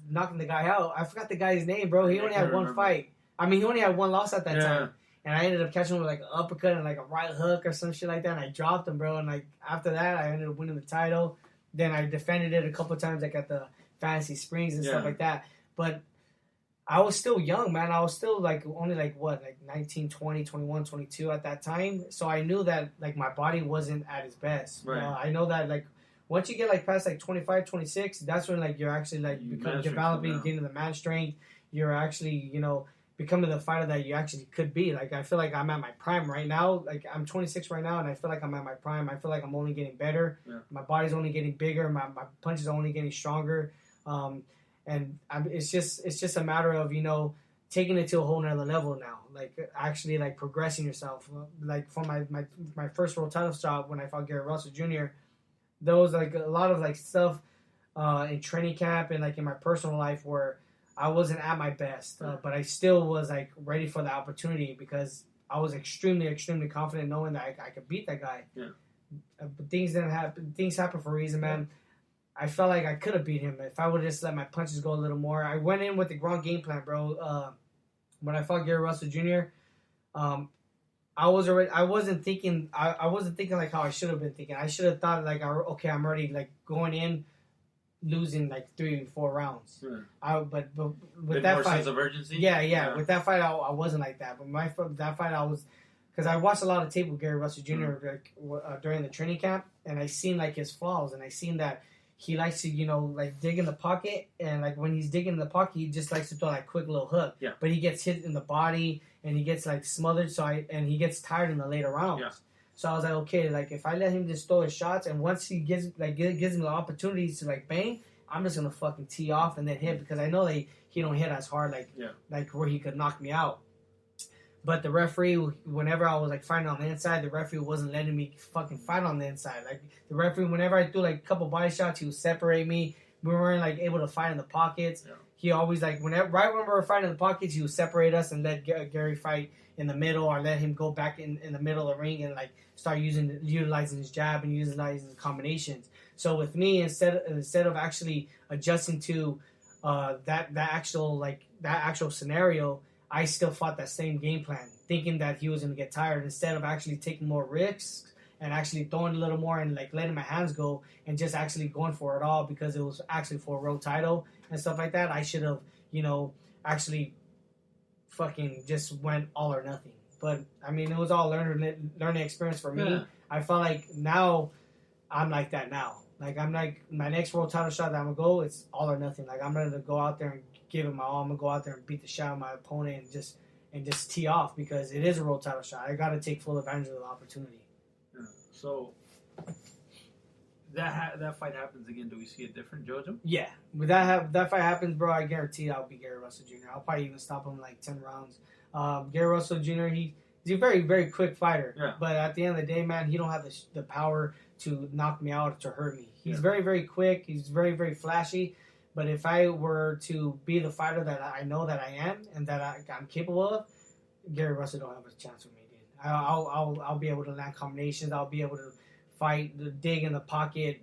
knocking the guy out. I forgot the guy's name, bro. He only had one fight. I mean, he only had one loss at that time. And I ended up catching him with like an uppercut and like a right hook or some shit like that. And I dropped him, bro. And like after that, I ended up winning the title. Then I defended it a couple times, like at the Fantasy Springs and stuff like that. But I was still young, man. I was still like only like 19, 20, 21, 22 at that time. So I knew that like my body wasn't at its best. Right. I know that like once you get like past like 25, 26, that's when like you're actually like developing, getting the man strength. You're actually, becoming the fighter that you actually could be. Like, I feel like I'm at my prime right now. Like, I'm 26 right now, and I feel like I'm at my prime. I feel like I'm only getting better. Yeah. My body's only getting bigger. My punches are only getting stronger. It's just a matter of, taking it to a whole nother level now. Like, actually, like, progressing yourself. Like, for my first world title shot when I fought Gary Russell Jr., there was, like, a lot of, like, stuff in training camp and, like, in my personal life where I wasn't at my best, but I still was, like, ready for the opportunity because I was extremely, extremely confident knowing that I could beat that guy. Yeah. But things didn't happen. Things happen for a reason, man. I felt like I could have beat him if I would have just let my punches go a little more. I went in with the wrong game plan, bro. When I fought Gary Russell Jr., I wasn't thinking like how I should have been thinking. I should have thought like, okay, I'm already like going in, losing like 3 or 4 rounds. Sure. But with that more fight, sense of urgency. Yeah. With that fight, I wasn't like that. But that fight, I was, because I watched a lot of tape with Gary Russell Jr. During the training camp, and I seen like his flaws, and I seen that he likes to, like dig in the pocket, and like when he's digging in the pocket, he just likes to throw like quick little hook. Yeah. But he gets hit in the body, and he gets like smothered. And he gets tired in the later rounds. Yeah. So I was like, okay, like if I let him just throw his shots, and once he gives me the opportunities to like bang, I'm just gonna fucking tee off and then hit because I know that he don't hit as hard like where he could knock me out. But the referee, whenever I was like fighting on the inside, the referee wasn't letting me fucking fight on the inside. Like the referee, whenever I threw like a couple body shots, he would separate me. We weren't like able to fight in the pockets. Yeah. He always like right when we were fighting in the pockets, he would separate us and let Gary fight in the middle, or let him go back in the middle of the ring and like start utilizing his jab and utilizing his combinations. So with me, instead of actually adjusting to that actual scenario, I still fought that same game plan, thinking that he was going to get tired, instead of actually taking more risks and actually throwing a little more and like letting my hands go and just actually going for it all because it was actually for a world title and stuff like that. I should have, actually fucking just went all or nothing. But I mean, it was all learning experience for me. Yeah. I felt like now I'm like that now. Like I'm like my next world title shot that I'm gonna go, it's all or nothing. Like I'm ready to go out there and give it my all. I'm gonna go out there and beat the shit out of my opponent and just tee off because it is a world title shot. I gotta take full advantage of the opportunity. Yeah. So that fight happens again. Do we see a different Jojo? Yeah, when that fight happens, bro, I guarantee I'll beat Gary Russell Jr. I'll probably even stop him in like 10 rounds. Gary Russell Jr. He's a very, very quick fighter. Yeah. But at the end of the day, man, he don't have the power to knock me out or to hurt me. He's very, very quick. He's very, very flashy. But if I were to be the fighter that I know that I am and that I'm capable of, Gary Russell don't have a chance with me, dude. I'll be able to land combinations. I'll be able to fight, dig in the pocket,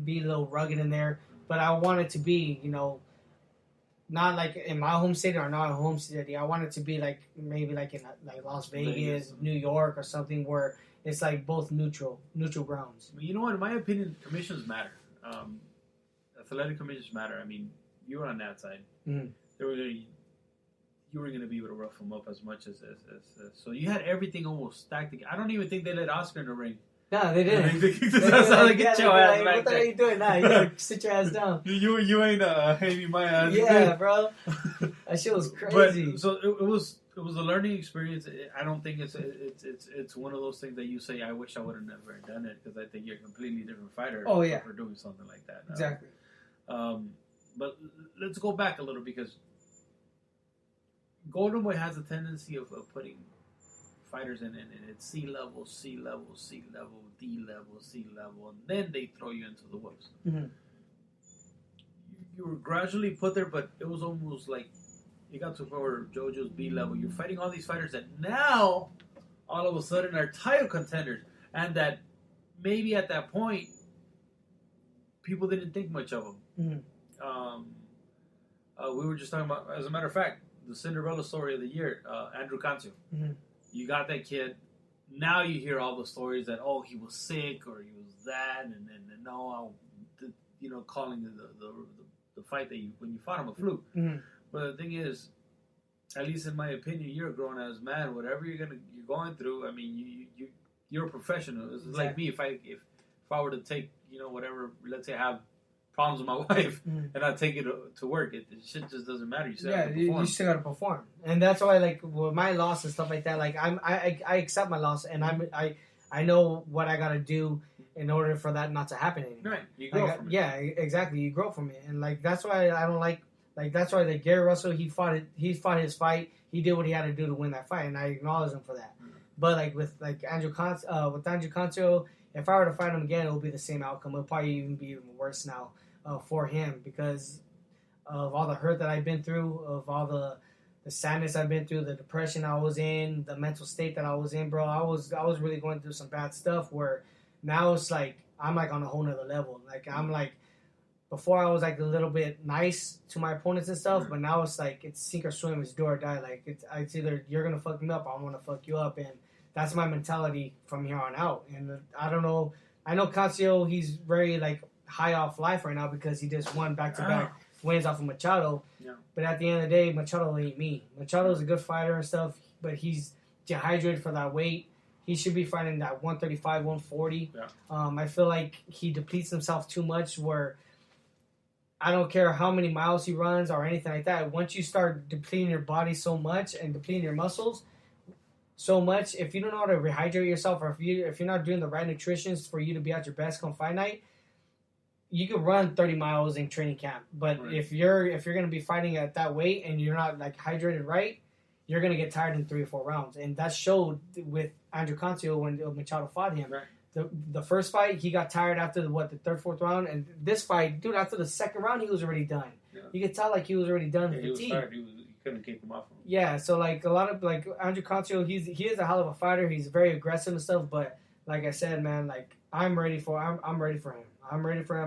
be a little rugged in there. But I want it to be, not like in my home city or not a home city. I want it to be like maybe like in like Las Vegas, New York, or something where it's like both neutral grounds. You know what? In my opinion, commissions matter. Athletic commissions matter. I mean, you were on that side. Mm-hmm. You were going to be able to rough them up as much as so you had everything almost stacked together. I don't even think they let Oscar in the ring. No, they didn't. That's how they get your ass back what the hell are you doing? Nah, you gotta sit your ass down. You ain't hanging my ass. Yeah, bro. That shit was crazy. But, so it was a learning experience. I don't think it's one of those things that you say, I wish I would have never done it, because I think you're a completely different fighter. Oh, yeah. For doing something like that. Exactly. But let's go back a little, because Golden Boy has a tendency of putting fighters in it's C level, D level, C level, and then they throw you into the whoops. Mm-hmm. You were gradually put there, but it was almost like you got to where Jojo's B level. You're fighting all these fighters that now all of a sudden are title contenders, and that maybe at that point people didn't think much of them. Mm-hmm. We were just talking about, as a matter of fact, the Cinderella story of the year, Andrew Cancio. Mm-hmm. You got that kid. Now you hear all the stories that, he was sick or he was that, and calling the fight that when you fought him a fluke. Mm-hmm. But the thing is, at least in my opinion, you're a grown ass man. Whatever you're going through, I mean, you're a professional. It's exactly. Like me. If I were to take whatever, let's say I have problems with my wife and I take it to work. Shit just doesn't matter. You still have to perform. You still gotta perform, and that's why like with my loss and stuff like that. Like I accept my loss, and I know what I gotta do in order for that not to happen anymore. Right, you grow from it. Yeah, exactly. You grow from it, and like that's why I don't like that's why like Gary Russell he fought his fight. He did what he had to do to win that fight, and I acknowledge him for that. But like with Andrew Cancio, if I were to fight him again, it would be the same outcome. It'll probably even be even worse now for him because of all the hurt that I've been through, of all the sadness I've been through, the depression I was in, the mental state that I was in, bro. I was really going through some bad stuff where now it's like I'm like on a whole nother level. Like I'm like before I was like a little bit nice to my opponents and stuff, but now it's like it's sink or swim, it's do or die. Like it's either you're gonna fuck me up or I'm gonna fuck you up, and that's my mentality from here on out. And I don't know. I know Cancio, he's very like high off life right now because he just won back-to-back wins off of Machado. Yeah. But at the end of the day, Machado ain't me. Machado's a good fighter and stuff, but he's dehydrated for that weight. He should be fighting that 135, 140. Yeah. I feel like he depletes himself too much where I don't care how many miles he runs or anything like that. Once you start depleting your body so much and depleting your muscles so much, if you don't know how to rehydrate yourself or if you're not doing the right nutrition for you to be at your best come fight night, you can run 30 miles in training camp. But if you're going to be fighting at that weight and you're not like hydrated right, you're going to get tired in 3 or 4 rounds. And that showed with Andrew Cancio when Machado fought him. Right. The first fight, he got tired after the 3rd, 4th round. And this fight, dude, after the 2nd round, he was already done. Yeah. You could tell like he was already done with fatigue. He was tired. You couldn't keep him off him. Yeah, so like a lot of like Andrew Cancio, he is a hell of a fighter. He's very aggressive and stuff. But like I said, man, like I'm ready for him. I'm ready for him,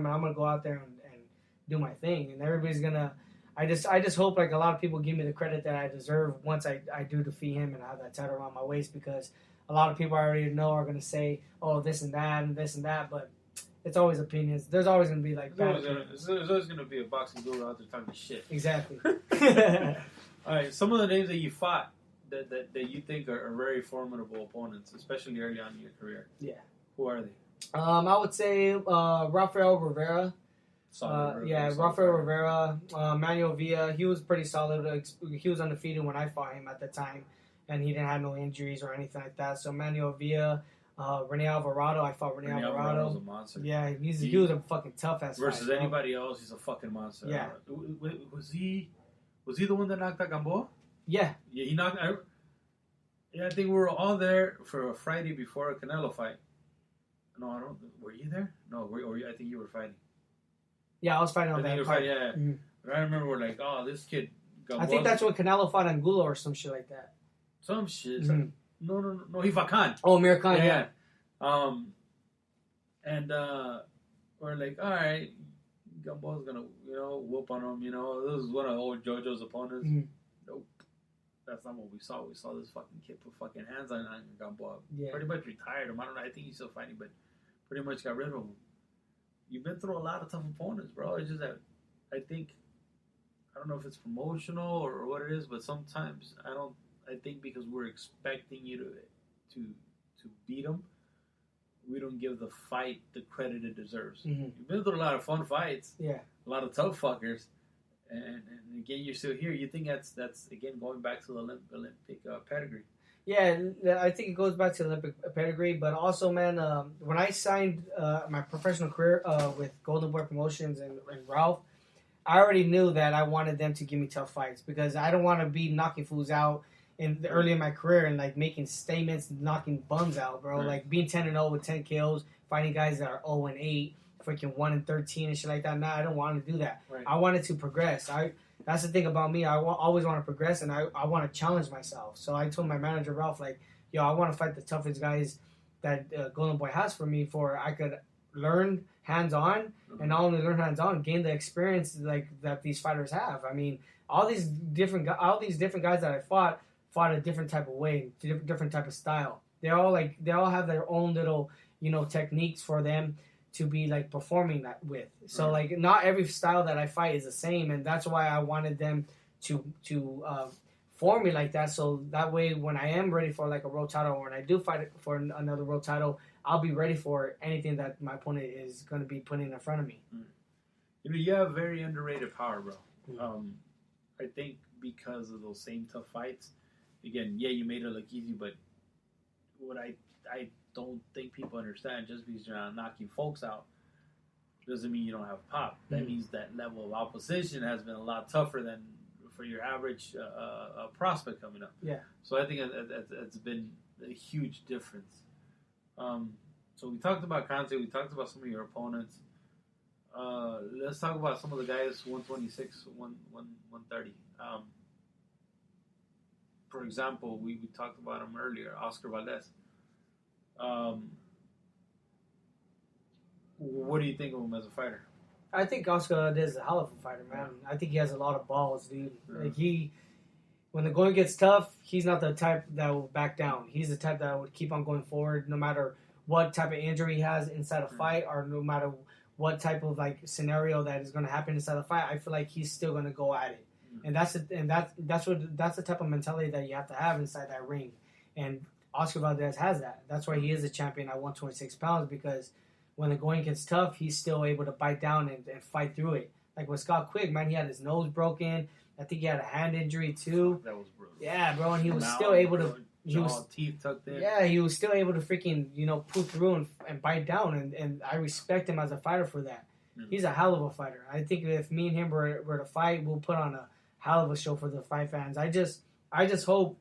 and I'm gonna go out there and do my thing. And everybody's gonna. I just hope like a lot of people give me the credit that I deserve once I do defeat him and have that title around my waist, because a lot of people I already know are gonna say, oh, this and that and this and that, but it's always opinions. There's always gonna be like there's always gonna be a boxing guru out there talking shit. Exactly. All right, some of the names that you fought that you think are very formidable opponents, especially early on in your career. Yeah. Who are they? I would say Rafael Rivera. Rafael Rivera, Manuel Villa. He was pretty solid. He was undefeated when I fought him at the time, and he didn't have no injuries or anything like that. So Manuel Villa, Rene Alvarado. I fought Rene Alvarado. Was a monster. Yeah, he was a fucking tough ass. Versus anybody else, he's a fucking monster. Yeah. Was he the one that knocked out Gamboa? Yeah. Yeah, he knocked. I think we were all there for a Friday before a Canelo fight. No, I don't. Were you there? No, I think you were fighting. Yeah, I was fighting on that card. Yeah. Mm-hmm. But I remember we're like, oh, this kid. I think that's when Canelo fought Angulo or some shit like that. Some shit. Mm-hmm. No, he fought Khan. Oh, Amir Khan, yeah. And we're like, all right, Gamboa's gonna, whoop on him. This is one of old Jojo's opponents. Mm-hmm. Nope. That's not what we saw. We saw this fucking kid put fucking hands on Gamboa. Yeah. Pretty much retired him. I don't know. I think he's still fighting, but pretty much got rid of him. You've been through a lot of tough opponents, bro. It's just that I don't know if it's promotional or what it is, but sometimes I think because we're expecting you to beat them, we don't give the fight the credit it deserves. Mm-hmm. You've been through a lot of fun fights, a lot of tough fuckers, and again, you're still here. You think that's again going back to the Olympic pedigree. Yeah, I think it goes back to the Olympic pedigree, but also, man, when I signed my professional career with Golden Boy Promotions and Ralph, I already knew that I wanted them to give me tough fights because I don't want to be knocking fools out early in my career and like making statements, knocking bums out, bro. Right. Like being 10-0 with 10 kills, fighting guys that are 0-8, freaking 1-13 and shit like that. Nah, I don't want to do that. Right. I wanted to progress. That's the thing about me. I always want to progress, and I want to challenge myself. So I told my manager, Ralph, like, yo, I want to fight the toughest guys that Golden Boy has for me for I could learn hands-on, and not only learn hands-on, gain the experience like that these fighters have. I mean, all these different guys that I fought a different type of way, different type of style. They all have their own little, techniques for them to be like performing that with. So like not every style that I fight is the same, and that's why I wanted them to form me like that, so that way when I am ready for like a world title or when I do fight for another world title, I'll be ready for anything that my opponent is going to be putting in front of me. You have very underrated power, bro. I think because of those same tough fights, again, yeah, you made it look easy, but what I don't think people understand, just because you're not knocking folks out doesn't mean you don't have pop. That means that level of opposition has been a lot tougher than for your average prospect coming up. Yeah. So I think it's been a huge difference. So we talked about Conte. We talked about some of your opponents. Let's talk about some of the guys 126, 130. For example, we talked about him earlier, Oscar Valdez. What do you think of him as a fighter? I think Oscar is a hell of a fighter, man. I think he has a lot of balls, dude. Like when the going gets tough, he's not the type that will back down. He's the type that would keep on going forward, no matter what type of injury he has inside a fight, or no matter what type of like scenario that is going to happen inside the fight. I feel like he's still going to go at it, and that's the type of mentality that you have to have inside that ring. And Oscar Valdez has that. That's why he is a champion at 126 pounds, because when the going gets tough, he's still able to bite down and fight through it. Like with Scott Quigg, man, he had his nose broken. I think he had a hand injury too. That was brutal. Yeah, bro, and he was still able to. Teeth tucked in. Yeah, he was still able to freaking pull through and bite down, and I respect him as a fighter for that. He's a hell of a fighter. I think if me and him were to fight, we'll put on a hell of a show for the fight fans. I just hope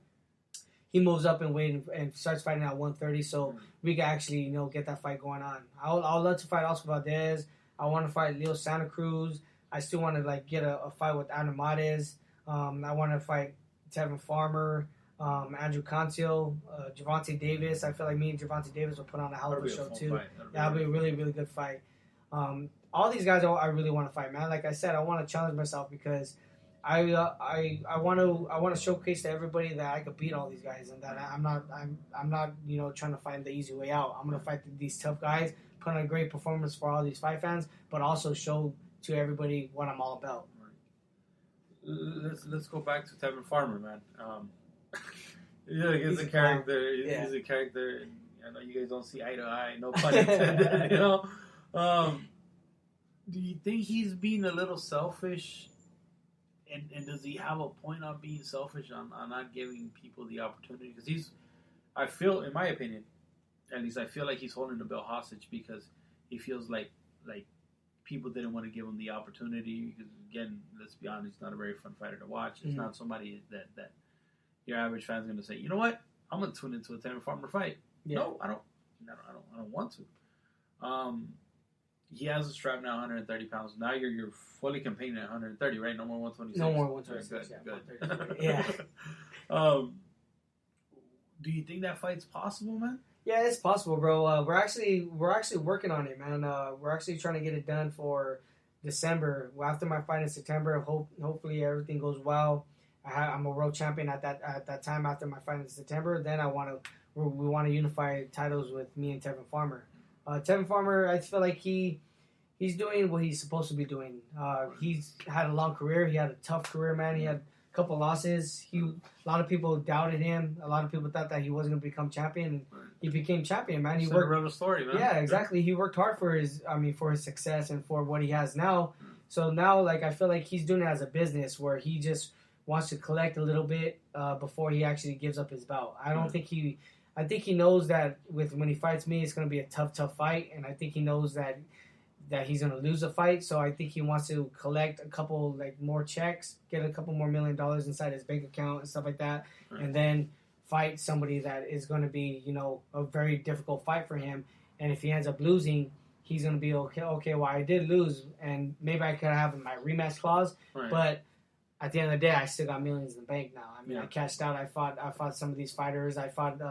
he moves up in weight and starts fighting at 130, so we can actually get that fight going on. I'll love to fight Oscar Valdez. I want to fight Leo Santa Cruz. I still want to get a fight with Adam Mades. I want to fight Tevin Farmer, Andrew Cancio, Gervonta Davis. I feel like me and Gervonta Davis will put on a hell of a show too. That'll be a really, really good fight. All these guys I really want to fight, man. Like I said, I want to challenge myself because I want to showcase to everybody that I could beat all these guys, and that I'm not trying to find the easy way out. I'm gonna fight these tough guys, put on a great performance for all these fight fans, but also show to everybody what I'm all about. Let's go back to Tevin Farmer, man. He's a character. He's a character. I know you guys don't see eye to eye. No pun intended. Do you think he's being a little selfish? And does he have a point on being selfish on not giving people the opportunity? Because I feel, in my opinion, at least I feel like he's holding the belt hostage because he feels like people didn't want to give him the opportunity. Because again, let's be honest, he's not a very fun fighter to watch. It's not somebody that your average fan's going to say, you know what, I'm going to tune into a Tevin Farmer fight. Yeah. No, I don't want to. He has a strap now, 130 pounds. Now you're fully competing at 130, right? No more 126. No more 126. Good. Yeah. Do you think that fight's possible, man? Yeah, it's possible, bro. We're actually working on it, man. We're actually trying to get it done for December. Well, after my fight in September, hopefully everything goes well. I'm a world champion at that time. After my fight in September, then we want to unify titles with me and Tevin Farmer. Tevin Farmer, I feel like he's doing what he's supposed to be doing. He's had a long career. He had a tough career, man. He had a couple losses. A lot of people doubted him. A lot of people thought that he wasn't going to become champion. He became champion, man. He worked. Cinderella story, man. Yeah, exactly. He worked hard for his success and for what he has now. So now, I feel like he's doing it as a business where he just wants to collect a little bit before he actually gives up his belt. I think he knows that when he fights me, it's going to be a tough fight, and I think he knows that he's going to lose a fight. So I think he wants to collect a couple more checks, get a couple more $1 million inside his bank account and stuff like that, and then fight somebody that is going to be a very difficult fight for him. And if he ends up losing, he's going to be okay. Well, I did lose, and maybe I could have my rematch clause, but at the end of the day, I still got millions in the bank now. I mean, I cashed out. I fought some of these fighters. I fought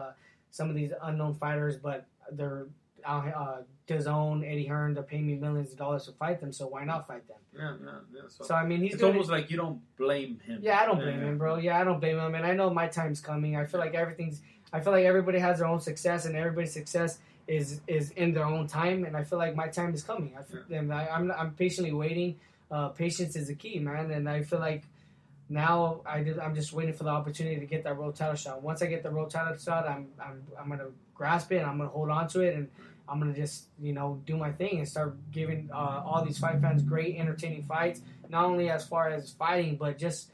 some of these unknown fighters, but they're DAZN, Eddie Hearn, they're paying me millions of dollars to fight them, so why not fight them? Yeah. So I mean, it's almost like you don't blame him. Yeah, I don't blame him, bro. Yeah, I don't blame him, and I know my time's coming. I feel like everybody has their own success, and everybody's success is in their own time, and I feel like my time is coming. And I'm patiently waiting. Patience is the key, man, and I feel like Now I'm just waiting for the opportunity to get that world title shot. Once I get the world title shot, I'm gonna grasp it. And I'm gonna hold on to it, and I'm gonna just do my thing and start giving all these fight fans great, entertaining fights. Not only as far as fighting, but just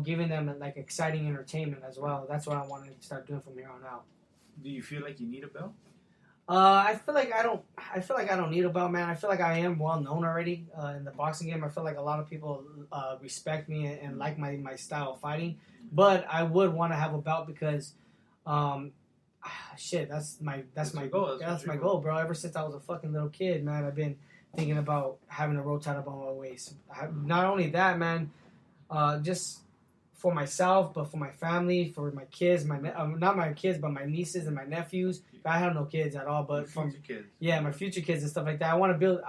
giving them like exciting entertainment as well. That's what I want to start doing from here on out. Do you feel like you need a belt? I feel like I don't need a belt, man. I feel like I am well known already in the boxing game. I feel like a lot of people respect me and like my style of fighting. But I would want to have a belt because, that's my goal, bro. Ever since I was a fucking little kid, man, I've been thinking about having a world title on my waist. Not only that, man, just for myself, but for my family, for my kids, not my kids, but my nieces and my nephews. I have no kids at all, but from kids. Yeah, my future kids and stuff like that. I want to build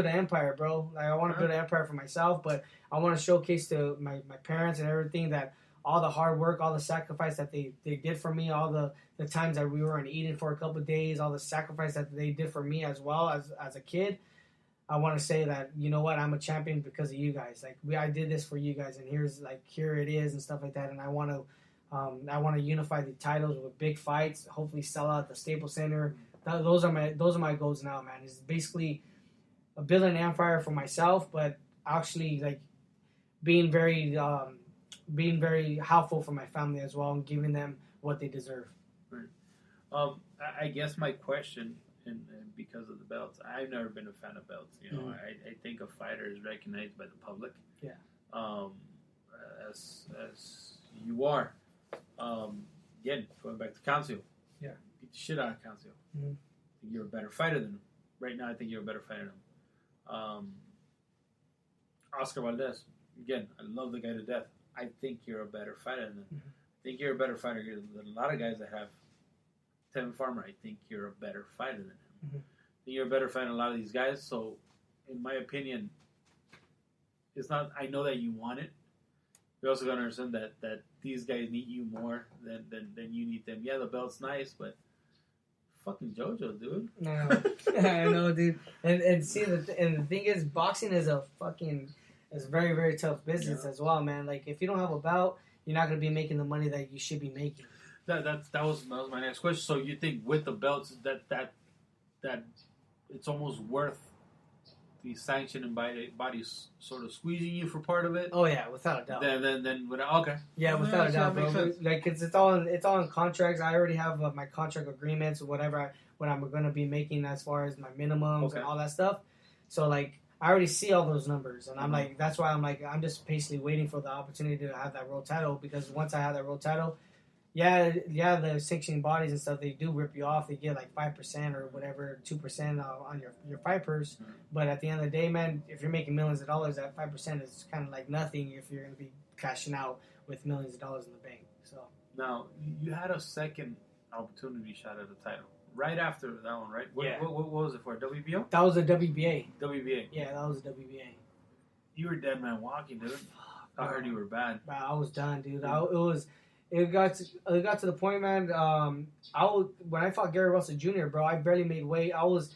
an empire, bro. Like I want to build an empire for myself, but I want to showcase to my parents and everything that all the hard work, all the sacrifice that they did for me, all the times that we were in Eden for a couple of days, all the sacrifice that they did for me as well as a kid. I want to say that, you know what, I'm a champion because of you guys. Like I did this for you guys, and here it is and stuff like that. And I want to unify the titles with big fights. Hopefully, sell out the Staples Center. Those are my goals now, man. It's basically building an empire for myself, but actually like being very helpful for my family as well, and giving them what they deserve. Right. I guess my question. And because of the belts, I've never been a fan of belts. I think a fighter is recognized by the public. Yeah. As you are. Again, going back to Cancio. Yeah. Beat the shit out of Cancio. Mm-hmm. I think you're a better fighter than him. Right now, I think you're a better fighter than him. Oscar Valdez. Again, I love the guy to death. I think you're a better fighter than him. Mm-hmm. I think you're a better fighter than a lot of guys that have Tevin Farmer. I think you're a better fighter than him. Mm-hmm. I think you're a better fighter than a lot of these guys. So, in my opinion, it's not. I know that you want it. You also gotta understand that these guys need you more than you need them. Yeah, the belt's nice, but fucking Jojo, dude. I know, dude. And see, the thing is, boxing is it's very, very tough business as well, man. Like if you don't have a belt, you're not gonna be making the money that you should be making. That was my next question. So you think with the belts that it's almost worth the sanctioning bodies sort of squeezing you for part of it? Oh yeah, without a doubt. Then okay. Yeah, without a doubt, bro. Like it's all in contracts. I already have my contract agreements or whatever what I'm going to be making as far as my minimums and all that stuff. So like I already see all those numbers, and I'm like, that's why I'm just patiently waiting for the opportunity to have that world title, because once I have that world title. Yeah, the sanctioning bodies and stuff, they do rip you off. They get like 5% or whatever, 2% on your fight purse. Mm-hmm. But at the end of the day, man, if you're making millions of dollars, that 5% is kind of like nothing if you're going to be cashing out with millions of dollars in the bank. So now, you had a second opportunity shot at the title right after that one, right? What was it for? WBO? That was a WBA. WBA. Yeah, that was a WBA. You were dead man walking, dude. I heard you were bad. I was done, dude. It got to the point, man. When I fought Gary Russell Jr., bro, I barely made weight. I was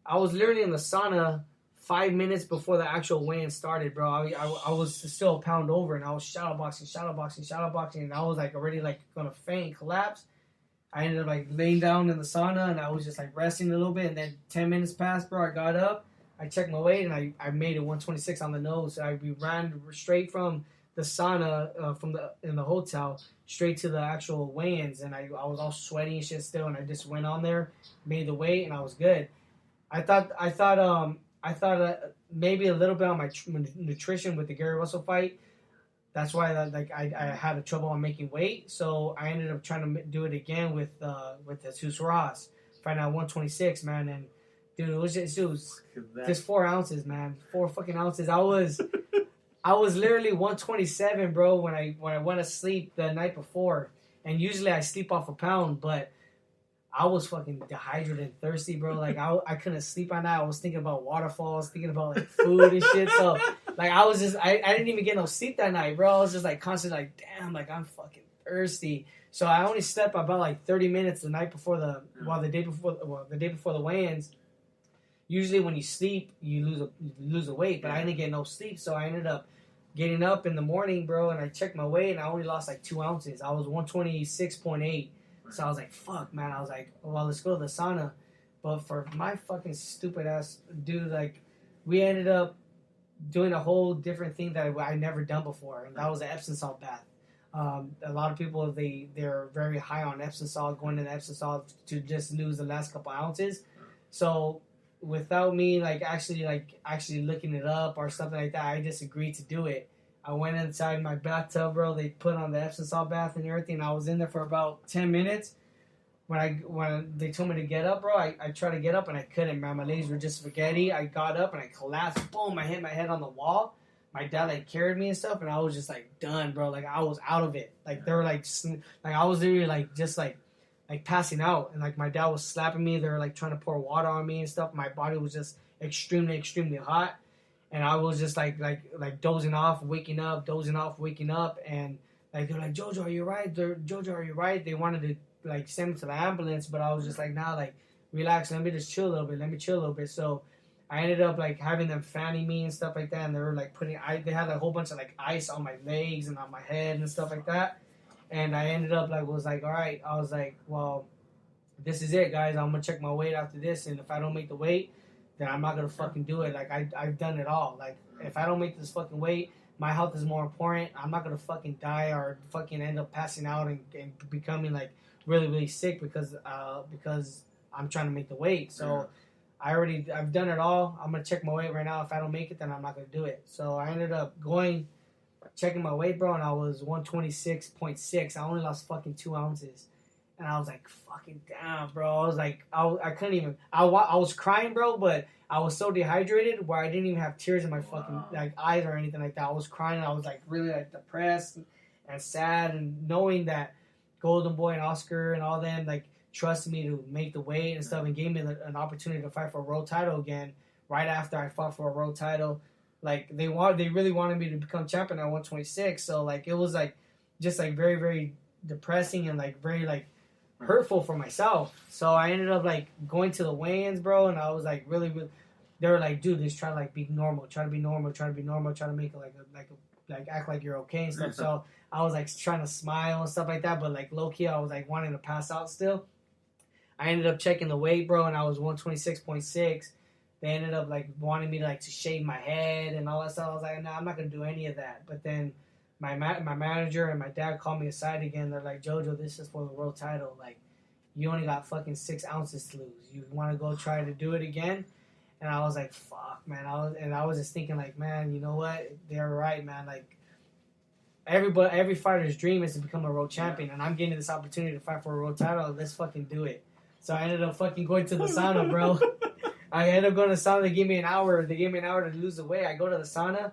literally in the sauna 5 minutes before the actual weigh-in started, bro. I was still a pound over, and I was shadowboxing, and I was like already like gonna faint, collapse. I ended up like laying down in the sauna, and I was just like resting a little bit. And then 10 minutes passed, bro. I got up, I checked my weight, and I made it 126 on the nose. We ran straight from the sauna in the hotel straight to the actual weigh-ins, and I was all sweaty and shit still, and I just went on there, made the weight, and I was good. I thought maybe a little bit on my nutrition with the Gary Russell fight. That's why I had a trouble on making weight, so I ended up trying to do it again with Jesus Ross, fighting at 126, man, and dude, it was just 4 ounces, man, 4 fucking ounces. I was literally 127, bro, when I went to sleep the night before. And usually I sleep off a pound, but I was fucking dehydrated and thirsty, bro. Like I couldn't sleep at night. I was thinking about waterfalls, thinking about like food and shit. So like I didn't even get no sleep that night, bro. I was just like constantly like, damn, like I'm fucking thirsty. So I only slept about like 30 minutes the night before the day before the weigh-ins. Usually when you sleep, you lose a weight, but I didn't get no sleep, so I ended up getting up in the morning, bro, and I checked my weight, and I only lost like 2 ounces. I was 126.8. So I was like, fuck, man. I was like, well, let's go to the sauna. But for my fucking stupid ass dude, like, we ended up doing a whole different thing that I never done before, and that was an Epsom salt bath. A lot of people, they're very high on Epsom salt, going to the Epsom salt to just lose the last couple ounces. So without me actually looking it up or something like that, I just agreed to do it. I went inside my bathtub, bro. They put on the Epsom salt bath and everything. I was in there for about 10 minutes. When they told me to get up, bro, I tried to get up and I couldn't, man. My legs were just spaghetti. I got up and I collapsed. Boom! I hit my head on the wall. My dad like carried me and stuff, and I was just like done, bro. Like I was out of it. Like they were like I was literally like just like passing out, and like my dad was slapping me. They were like trying to pour water on me and stuff. My body was just extremely hot, and I was just like dozing off, waking up, and like they're like, Jojo, are you right? Jojo, are you right? They wanted to like send me to the ambulance, but I was just like, nah, like relax, let me just chill a little bit. So I ended up like having them fanning me and stuff like that, and they were like they had a whole bunch of like ice on my legs and on my head and stuff like that. And I ended up was like, all right. I was like, well, this is it, guys. I'm gonna check my weight after this, and if I don't make the weight, then I'm not gonna fucking do it. Like I've done it all. Like if I don't make this fucking weight, my health is more important. I'm not gonna fucking die or fucking end up passing out and becoming like really sick because I'm trying to make the weight. So I've done it all. I'm gonna check my weight right now. If I don't make it, then I'm not gonna do it. So I ended up checking my weight, bro, and I was 126.6. I only lost fucking 2 ounces. And I was like, fucking damn, bro. I was like, I couldn't even, I was crying, bro, but I was so dehydrated where I didn't even have tears in my fucking like eyes or anything like that. I was crying, and I was like really like depressed and sad, and knowing that Golden Boy and Oscar and all them like trusted me to make the weight and stuff, and gave me an opportunity to fight for a world title again right after I fought for a world title. Like they really wanted me to become champion at 126. So like it was like just like very, very depressing and like very like hurtful for myself. So I ended up like going to the weigh-ins, bro, and I was like really they were like, dude, just try to like be normal, try to make it like act like you're okay and stuff. So I was like trying to smile and stuff like that, but like low key I was like wanting to pass out still. I ended up checking the weight, bro, and I was 126.6. They ended up like wanting me to shave my head and all that stuff. I was like, nah, I'm not gonna do any of that. But then my manager and my dad called me aside again. They're like, Jojo, this is for the world title. Like, you only got fucking 6 ounces to lose. You want to go try to do it again? And I was like, fuck, man. I was just thinking like, man, you know what? They're right, man. Like, every fighter's dream is to become a world champion, and I'm getting this opportunity to fight for a world title. Let's fucking do it. So I ended up fucking going to the sauna, bro. I ended up going to the sauna. They gave me an hour. To lose the weight. I go to the sauna.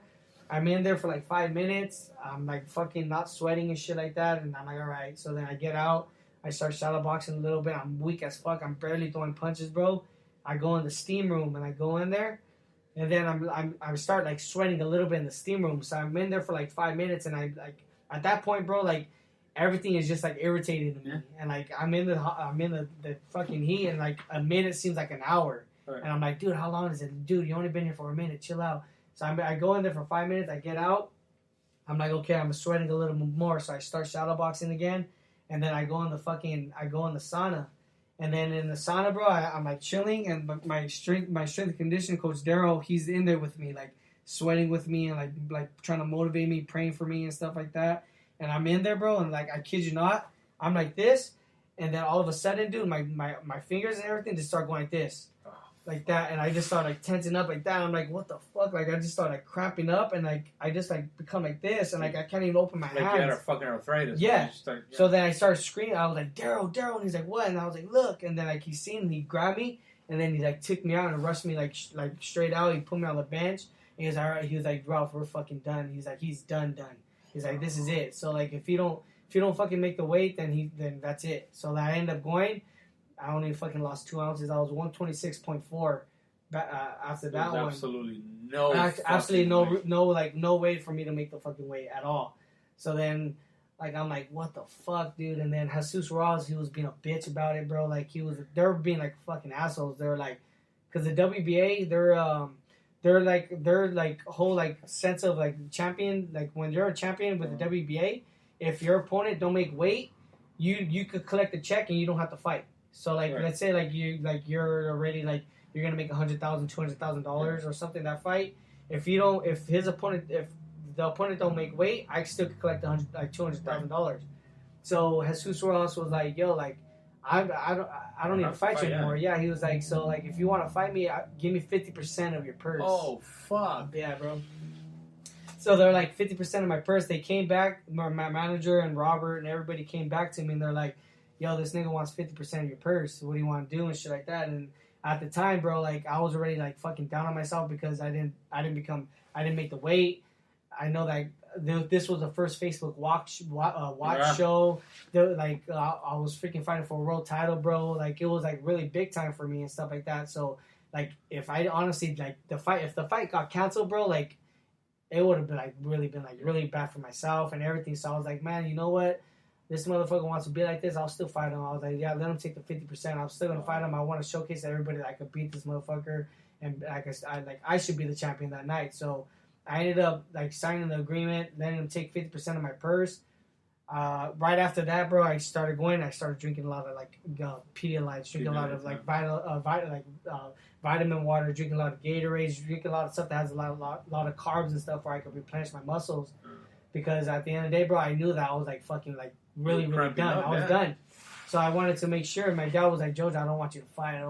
I'm in there for like 5 minutes. I'm like fucking not sweating and shit like that. And I'm like, all right. So then I get out. I start shadow boxing a little bit. I'm weak as fuck. I'm barely throwing punches, bro. I go in the steam room and I go in there. And then I start like sweating a little bit in the steam room. So I'm in there for like 5 minutes. And I like at that point, bro, like everything is just like irritating to me. And like I'm in the fucking heat, and like a minute seems like an hour. Right. And I'm like, dude, how long is it? Dude, you only been here for a minute. Chill out. So I go in there for 5 minutes. I get out. I'm like, okay, I'm sweating a little more. So I start shadow boxing again. And then I go in the sauna. And then in the sauna, bro, I'm like chilling. And my strength and conditioning coach, Daryl, he's in there with me, like sweating with me and like trying to motivate me, praying for me and stuff like that. And I'm in there, bro. And like, I kid you not, I'm like this. And then all of a sudden, dude, my fingers and everything just start going like this. Like that, and I just start like tensing up like that. I'm like, what the fuck? Like I just start like cramping up, and like I just like become like this, and like I can't even open my hands. Like you had a fucking arthritis. Yeah. So then I started screaming. I was like, Daryl, and he's like, what? And I was like, look. And then like he's seen, he grabbed me, and then he like took me out and rushed me like straight out. He put me on the bench, and he was like, all right. He was like, Ralph, we're fucking done. He's like, he's done. He's like, this is it. So like if you don't fucking make the weight, then that's it. So I ended up going. I only fucking lost 2 ounces. I was 126.4 after that one. Absolutely no way for me to make the fucking weight at all. So then, like, I'm like, what the fuck, dude? And then Jesus Ross, he was being a bitch about it, bro. Like, they were being like fucking assholes. They were like, because the WBA, their whole like sense of like champion, like when you're a champion with the WBA, if your opponent don't make weight, you could collect the check and you don't have to fight. So like let's say you're already like you're gonna make $100,000, $200,000 or something that fight. If the opponent don't make weight, I still could collect $200,000. So Jesus Rojas was like, yo, like I don't need to fight you anymore. Yeah, he was like, so like if you want to fight me, give me 50% of your purse. Oh fuck. Yeah, bro. So they're like 50% of my purse. They came back, my manager and Robert and everybody came back to me and they're like, yo, this nigga wants 50% of your purse. What do you want to do and shit like that? And at the time, bro, like I was already like fucking down on myself because I didn't make the weight. I know that this was the first Facebook watch show. I was freaking fighting for a world title, bro. Like it was like really big time for me and stuff like that. So like if I honestly like if the fight got canceled, bro, like it would have been like really bad for myself and everything. So I was like, man, you know what? This motherfucker wants to be like this. I'll still fight him. I was like, yeah, let him take the 50%. I'm still gonna fight him. I want to showcase to everybody that I could beat this motherfucker, and I should be the champion that night. So I ended up like signing the agreement, letting him take 50% of my purse. Right after that, bro, I started drinking a lot of like Pedialyte, drinking a lot of like vitamin water, drinking a lot of Gatorade, drinking a lot of stuff that has a lot of carbs and stuff where I could replenish my muscles. Because at the end of the day, bro, I knew that I was like fucking like really done. I was done. So I wanted to make sure. My dad was like, Jojo, I don't want you to fight.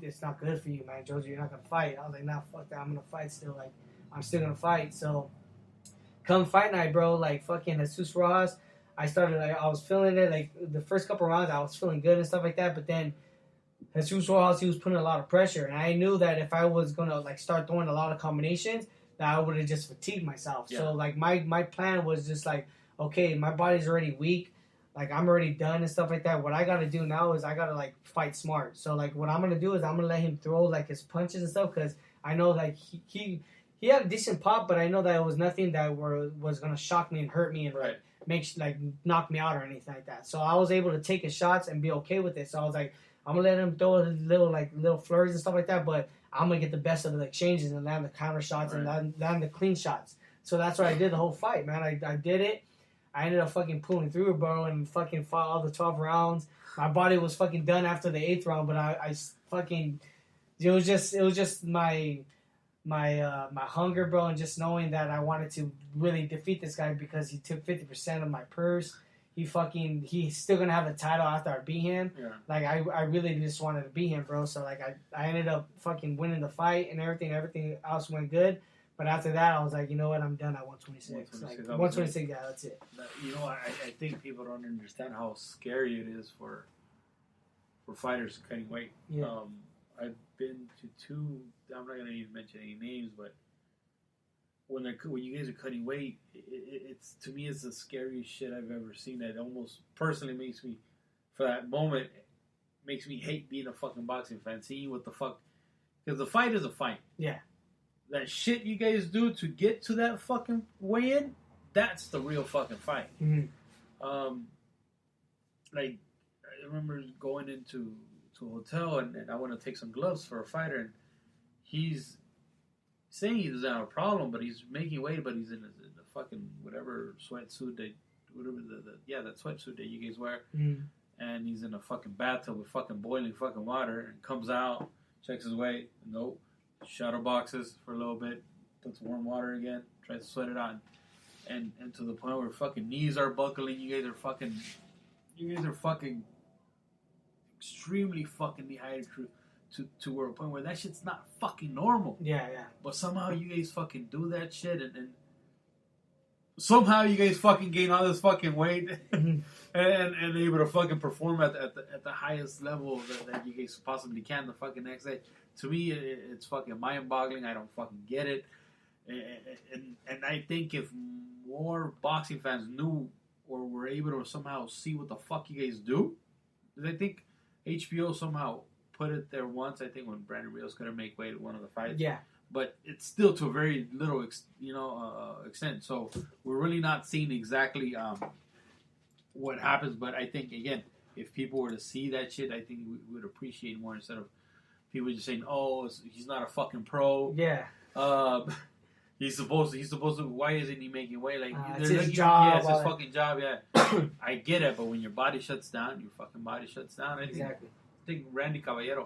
It's not good for you, man. Jojo, you're not gonna fight. I was like, nah, fuck that. I'm gonna fight still. Like, I'm still gonna fight. So come fight night, bro, like fucking Jesus Rojas, I was feeling it. Like the first couple rounds, I was feeling good and stuff like that. But then Jesus Rojas, he was putting a lot of pressure, and I knew that if I was gonna like start throwing a lot of combinations, that I would have just fatigued myself. Yeah. So like my plan was just like, okay, my body's already weak, like I'm already done and stuff like that. What I gotta do now is I gotta like fight smart. So like what I'm gonna do is I'm gonna let him throw like his punches and stuff, because I know like he had a decent pop, but I know that it was nothing that was gonna shock me and hurt me and knock me out or anything like that. So I was able to take his shots and be okay with it. So I was like, I'm gonna let him throw little flurries and stuff like that, but I'm gonna get the best of the exchanges and land the counter shots and land the clean shots. So that's what I did the whole fight, man. I did it. I ended up fucking pulling through, bro, and fucking fought all the 12 rounds. My body was fucking done after the 8th round, but I fucking, it was just my hunger, bro, and just knowing that I wanted to really defeat this guy because he took 50% of my purse. He's still gonna have the title after I beat him. Yeah. Like I really just wanted to beat him, bro. So like I ended up fucking winning the fight and everything else went good. But after that, I was like, you know what, I'm done at 126. Like 126, yeah, that's it. You know, I think people don't understand how scary it is for fighters cutting weight. Yeah. I've been to two. I'm not gonna even mention any names, but when you guys are cutting weight, it's to me it's the scariest shit I've ever seen. That almost personally makes me, for that moment, makes me hate being a fucking boxing fan. Seeing what the fuck, because the fight is a fight. Yeah. That shit you guys do to get to that fucking weigh-in, that's the real fucking fight. Mm-hmm. Like I remember going into a hotel and I want to take some gloves for a fighter, and he's saying he doesn't have a problem, but he's making weight, but he's in the fucking whatever sweatsuit that sweatsuit that you guys wear, and he's in a fucking bathtub with fucking boiling fucking water, and comes out, checks his weight, nope, shadow boxes for a little bit, puts warm water again, tries to sweat it out, and to the point where fucking knees are buckling, you guys are fucking extremely fucking dehydrated to where a point where that shit's not fucking normal. Yeah, yeah. But somehow you guys fucking do that shit, and somehow you guys fucking gain all this fucking weight, and able to fucking perform at the highest level that you guys possibly can the fucking next day. To me, it's fucking mind-boggling. I don't fucking get it. And I think if more boxing fans knew or were able to somehow see what the fuck you guys do, because I think HBO somehow put it there once, I think, when Brandon Rios couldn't make weight at one of the fights. Yeah. But it's still to a very little extent. So we're really not seeing exactly what happens. But I think, again, if people were to see that shit, I think we would appreciate more instead of people just saying, "Oh, he's not a fucking pro." Yeah. He's supposed to. Why isn't he making weight? Like it's his job. Yeah, it's his fucking job. Yeah, I get it, but when your body shuts down, your fucking body shuts down. I think Randy Caballero.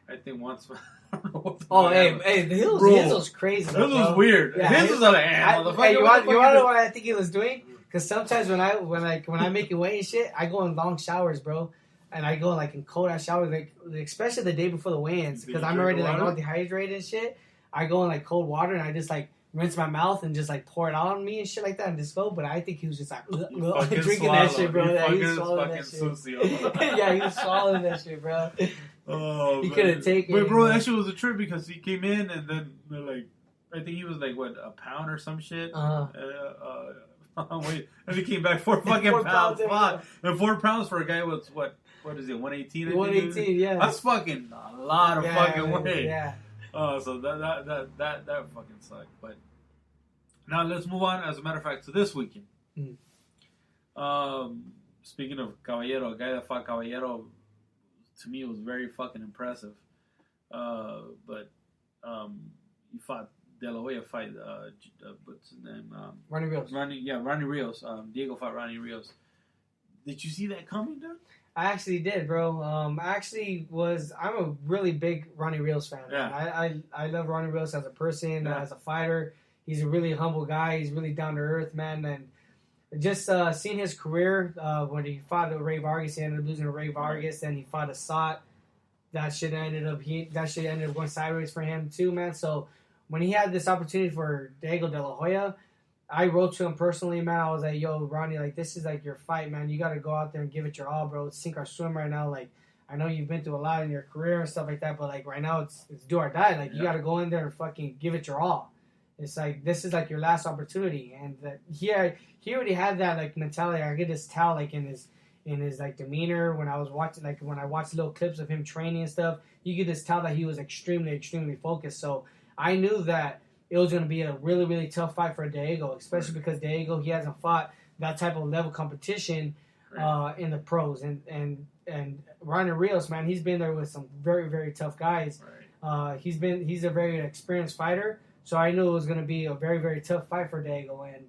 I think once. I don't know what hey, his was crazy. His was weird. Yeah, his was like, motherfucker. Hey, you want to know what I think he was doing? Because sometimes when I'm making weight and shit, I go in long showers, bro. And I go like in cold ass showers, like especially the day before the weigh-ins, because I'm already like all dehydrated and shit. I go in like cold water and I just like rinse my mouth and just like pour it out on me and shit like that and just go. But I think he was just like drinking that shit, bro. Yeah, he was swallowing that shit. Yeah, he was swallowing that shit, bro. Oh, he couldn't take it. Wait, bro, that shit was a trip because he came in and then like I think he was like what, a pound or some shit. Wait, and he came back 4 fucking pounds. Fuck. And 4 pounds for a guy with what is it, 118? 118, yeah. That's fucking a lot of fucking weight. Yeah. So that fucking sucked. But now let's move on. As a matter of fact, to this weekend. Speaking of Caballero, a guy that fought Caballero, to me was very fucking impressive. But he fought De La Hoya fight. What's his name? Ronnie Rios. Ronnie Rios. Diego fought Ronnie Rios. Did you see that coming, dude? I actually did, bro. I'm a really big Ronnie Rios fan. Yeah. I love Ronnie Rios as a person, as a fighter. He's a really humble guy. He's really down to earth, man. And just seeing his career, when he fought Ray Vargas, he ended up losing to Ray Vargas. Then he fought Assad. That shit ended up going sideways for him too, man. So when he had this opportunity for Diego De La Hoya, I wrote to him personally, man. I was like, yo, Ronnie, like, this is, like, your fight, man. You got to go out there and give it your all, bro. It's sink or swim right now. Like, I know you've been through a lot in your career and stuff like that, but, like, right now it's do or die. Like, you got to go in there and fucking give it your all. It's like, this is, like, your last opportunity. And he already had that, like, mentality. I could just tell, like, in his like, demeanor when I was watching, like, when I watched little clips of him training and stuff, you could just tell that he was extremely, extremely focused. So I knew that it was going to be a really, really tough fight for Diego, especially because Diego, he hasn't fought that type of level competition in the pros. And Ronnie Rios, man, he's been there with some very, very tough guys. Right. He's a very experienced fighter, so I knew it was going to be a very, very tough fight for Diego, and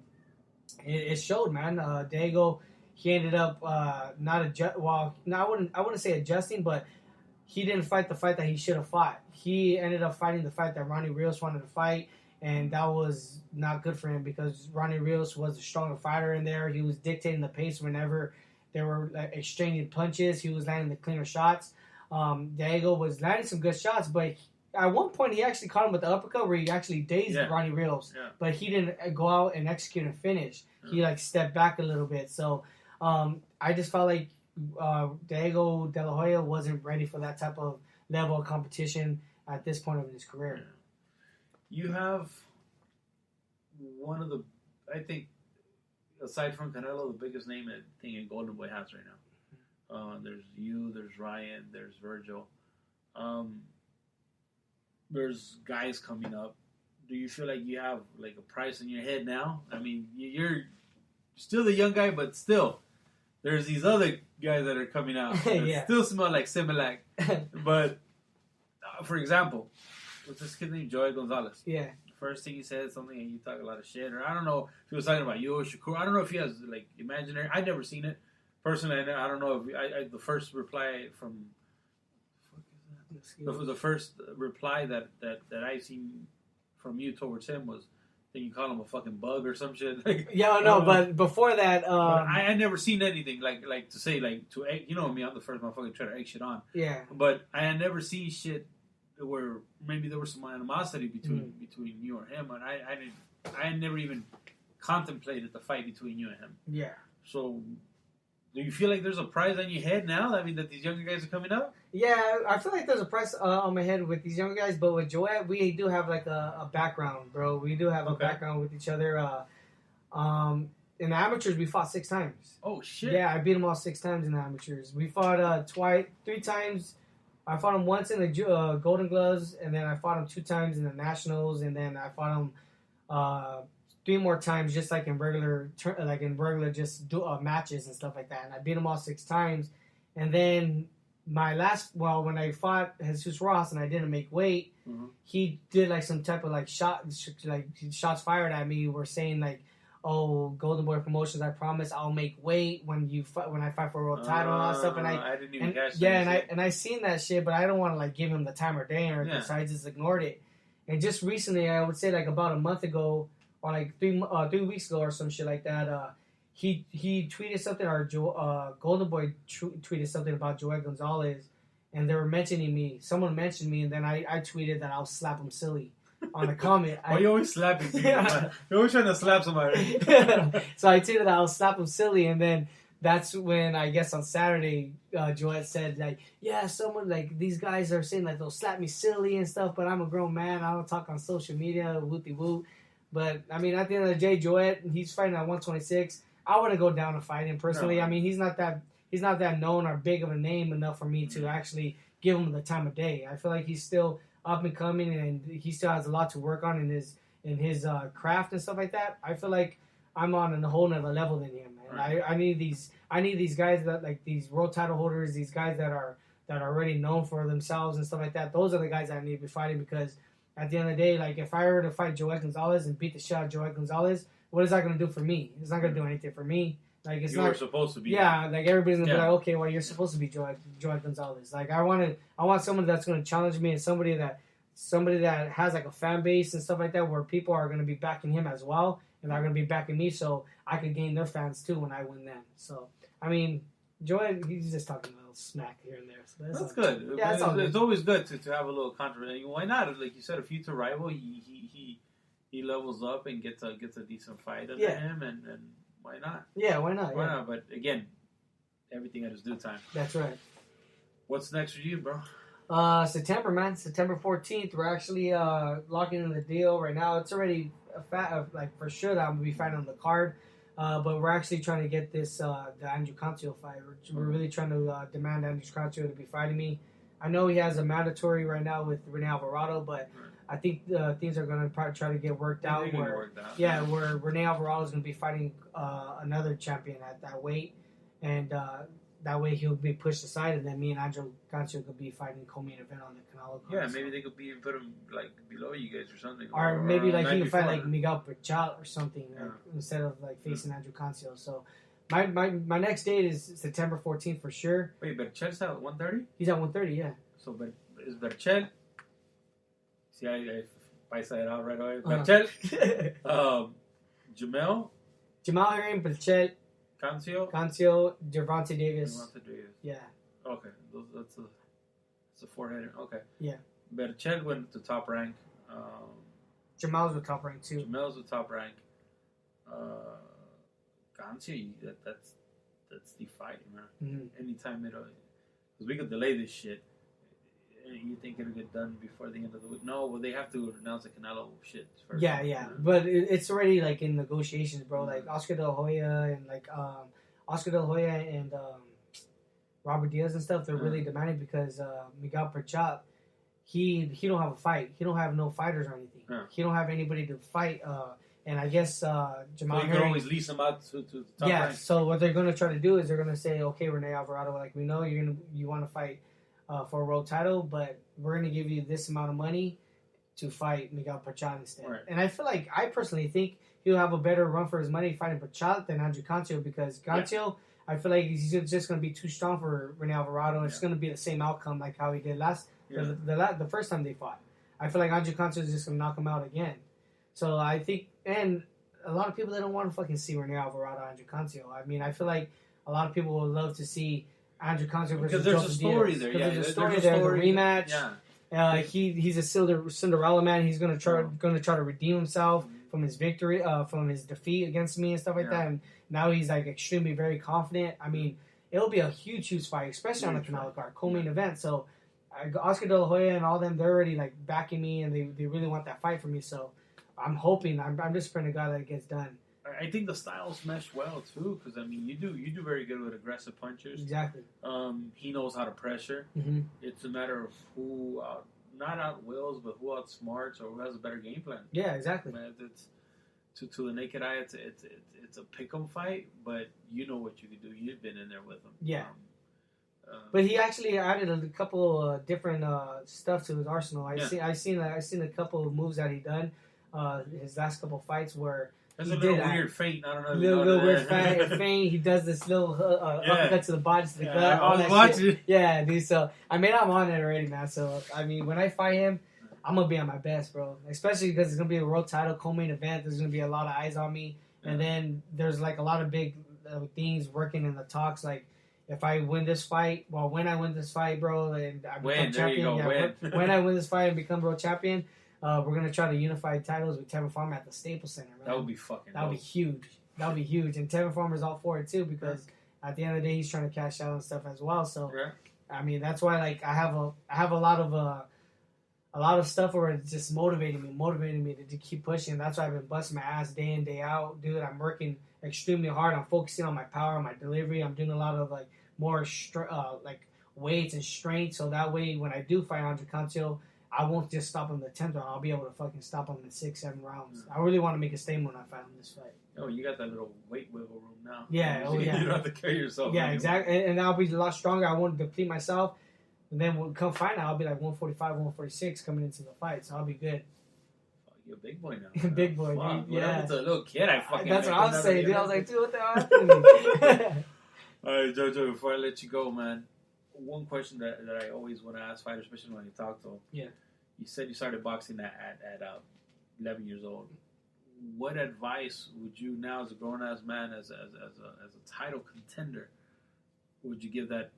it showed, man. Diego, he ended up I wouldn't say adjusting, but he didn't fight the fight that he should have fought. He ended up fighting the fight that Ronnie Rios wanted to fight. And that was not good for him because Ronnie Rios was a stronger fighter in there. He was dictating the pace whenever there were exchanging punches. He was landing the cleaner shots. Diego was landing some good shots, but at one point he actually caught him with the uppercut where he actually dazed Ronnie Rios. Yeah. But he didn't go out and execute and finish. He like stepped back a little bit. So I just felt like Diego De La Hoya wasn't ready for that type of level of competition at this point of his career. Yeah. You have one of the, I think, aside from Canelo, the biggest name in Golden Boy has right now. There's you, there's Ryan, there's Virgil. There's guys coming up. Do you feel like you have like a price in your head now? I mean, you're still the young guy, but still, there's these other guys that are coming out that still smell like Similac. But, for example, what's this kid named Joey Gonzalez? Yeah. First thing he said something and you talk a lot of shit, or I don't know if he was talking about you or Shakur. I don't know if he has like imaginary. I've never seen it personally. I don't know if the first reply from the first reply that I seen from you towards him was, I think you call him a fucking bug or some shit. Like, but before that, but I never seen anything like to say like to you know me. I'm the first motherfucker to try to egg shit on. Yeah. But I had never seen shit where maybe there was some animosity between you or him, and I had never even contemplated the fight between you and him. Yeah. So, do you feel like there's a prize on your head now? I mean, that these younger guys are coming up? Yeah, I feel like there's a price on my head with these younger guys, but with Joel, we do have like a background, bro. We do have a background with each other. In the amateurs, we fought 6 times. Oh, shit. Yeah, I beat him all 6 times in the amateurs. We fought 3 times. I fought him once in the Golden Gloves, and then I fought him 2 times in the Nationals, and then I fought him 3 more times just like in regular just matches and stuff like that. And I beat him all 6 times. And then when I fought Jesus Ross and I didn't make weight, he did like some type of like shots fired at me. Were saying like, "Oh, Golden Boy Promotions, I promise I'll make weight when I fight for a world title and all that stuff." And I didn't even catch that. Yeah, and I seen that shit, but I don't want to like give him the time or day or anything, so I just ignored it. And just recently, I would say like about a month ago, or like 3 weeks ago, or some shit like that. He tweeted something, or Golden Boy tweeted something about Joel Gonzalez, and they were mentioning me. Someone mentioned me, and then I tweeted that I'll slap him silly on a comment. Why you always slapping people? You're always trying to slap somebody. So I tweeted that I'll slap him silly, and then that's when I guess on Saturday, Joel said like, yeah, someone like these guys are saying like they'll slap me silly and stuff, but I'm a grown man. I don't talk on social media, wooty woo. But I mean, at the end of the day, Joel, he's fighting at 126. I want to go down and fight him personally. No. I mean, he's not that known or big of a name enough for me to actually give him the time of day. I feel like he's still up and coming, and he still has a lot to work on in his craft and stuff like that. I feel like I'm on a whole nother level than him, man. Right. I need these guys that like these world title holders, these guys that are already known for themselves and stuff like that. Those are the guys that I need to be fighting, because at the end of the day, like if I were to fight Joel Gonzalez and beat the shit out of Joel Gonzalez, what is that going to do for me? It's not going to do anything for me. Like it's you were supposed to be. Yeah, like everybody's gonna be like, okay, well, you're supposed to be Joel Gonzalez. Like I want someone that's going to challenge me, and somebody that has like a fan base and stuff like that, where people are going to be backing him as well, and they're going to be backing me, so I could gain their fans too when I win them. So I mean, Joel, he's just talking a little smack here and there. So that's good. Yeah, it's always good to have a little controversy. Why not? Like you said, a future rival, he levels up and gets a decent fight under him, and why not? Yeah, why not? Why not? But again, everything at its due time. That's right. What's next for you, bro? September, man. September 14th. We're actually locking in the deal right now. It's already like for sure that I'm gonna be fighting on the card. But we're actually trying to get this the Andrew Cancio fight. We're really trying to demand Andrew Cancio to be fighting me. I know he has a mandatory right now with Rene Alvarado, but I think things are going to probably try to get worked out. Where Rene Alvarado is going to be fighting another champion at that weight, and that way he'll be pushed aside, and then me and Andrew Cancio could be fighting co-main event on the Canelo card. Yeah, maybe they could be put him like below you guys or something, or maybe like he could fight like Miguel Berchelt or something instead of like facing Andrew Cancio. So. My next date is September 14th for sure. Wait, Berchel's at 130? He's at 130, yeah. So, is Berchel? See, I paisa it out right away. Berchel? Jamal Herring, Berchel. Cancio, Gervonta Davis. Yeah. Okay, that's a four-header. Okay. Yeah. Berchel went to top rank. Jamal's with top rank too. Jamal's with top rank. Cancio, that's the fight, man. Mm-hmm. Anytime because we could delay this shit. You think it'll get done before the end of the week? No, well, they have to announce the Canelo shit first. Yeah. But it's already like in negotiations, bro. Like Oscar De La Hoya and Robert Diaz and stuff. They're really demanding because Miguel Berchelt, he don't have a fight. He don't have no fighters or anything. Yeah. He don't have anybody to fight. And I guess Jamal so you can always lease them out to the top rank. So what they're going to try to do is they're going to say, okay, Rene Alvarado, like we know you want to fight for a world title, but we're going to give you this amount of money to fight Miguel Berchelt instead. Right. And I personally think he'll have a better run for his money fighting Berchelt than Andrew Cancio, because Cancio, I feel like he's just going to be too strong for Rene Alvarado, and it's going to be the same outcome like how he did the first time they fought. I feel like Andrew Cancio is just going to knock him out again. So I think, and a lot of people, they don't want to fucking see Rene Alvarado, Andrew Cancio. I mean, I feel like a lot of people would love to see Andrew Cancio versus Joseph Diaz. There's a story there. The rematch. Yeah. He's a Cinderella man. He's gonna try to redeem himself from his victory, from his defeat against me and stuff like that. And now he's like extremely very confident. I mean, it'll be a huge fight, especially on the Canelo card, co-main event. So Oscar De La Hoya and all them, they're already like backing me, and they really want that fight for me. So. I'm hoping. I'm just praying to God that it gets done. I think the styles mesh well too, because I mean, you do very good with aggressive punches. Exactly. He knows how to pressure. Mm-hmm. It's a matter of who not outwills, but who outsmarts or who has a better game plan. Yeah, exactly. It's to the naked eye, it's a pick'em fight, but you know what you can do. You've been in there with them. Yeah. But he actually added a couple different stuff to his arsenal. I seen a couple of moves that he done. His last couple fights where there's a little weird feint. I don't know. Little weird feint. He does this little uppercut to the body, to the gut. All that watching shit. Yeah, dude. So I'm on it already, man. So I mean, when I fight him, I'm gonna be on my best, bro. Especially because it's gonna be a world title co-main event. There's gonna be a lot of eyes on me, and then there's like a lot of big things working in the talks. Like if I win this fight, when I win this fight, bro, and I become champion. When I win this fight and become world champion. We're gonna try to unify titles with Tevin Farmer at the Staples Center. Man. That would be fucking. That would be huge. That would be huge, and Tevin Farmer's all for it too because at the end of the day, he's trying to cash out and stuff as well. So, I mean, that's why like I have a lot of stuff where it's just motivating me to keep pushing. That's why I've been busting my ass day in day out, dude. I'm working extremely hard. I'm focusing on my power, my delivery. I'm doing a lot of like more like weights and strength, so that way when I do fight Andre Cancio, I won't just stop him in the 10th round. I'll be able to fucking stop him in 6-7 rounds. I really want to make a statement when I fight him this fight. Oh, you got that little weight wiggle room now. Yeah, You don't have to carry yourself. Yeah, anymore. exactly. And I'll be a lot stronger. I won't deplete myself. And then when come fight now, I'll be like 145, 146 coming into the fight. So I'll be good. Oh, you're a big boy now. Big boy, Fuck, dude. Yeah. It's a little kid. That's what I was saying, dude. I was like, dude, what the hell happened to me? All right, Jojo, before I let you go, man, one question that I always want to ask fighters, especially when you talk to them. Yeah. You said you started boxing at 11 years old. What advice would you now, as a grown-ass man, as a title contender, would you give that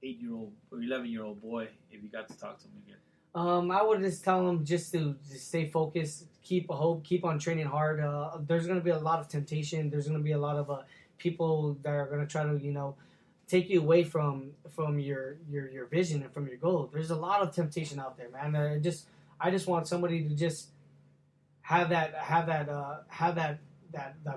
8-year-old or 11-year-old boy if you got to talk to him again? I would just tell him just to stay focused, keep a hope, keep on training hard. There's going to be a lot of temptation. There's going to be a lot of people that are going to try to, take you away from your vision and from your goal. There's a lot of temptation out there, man. I just want somebody to just have that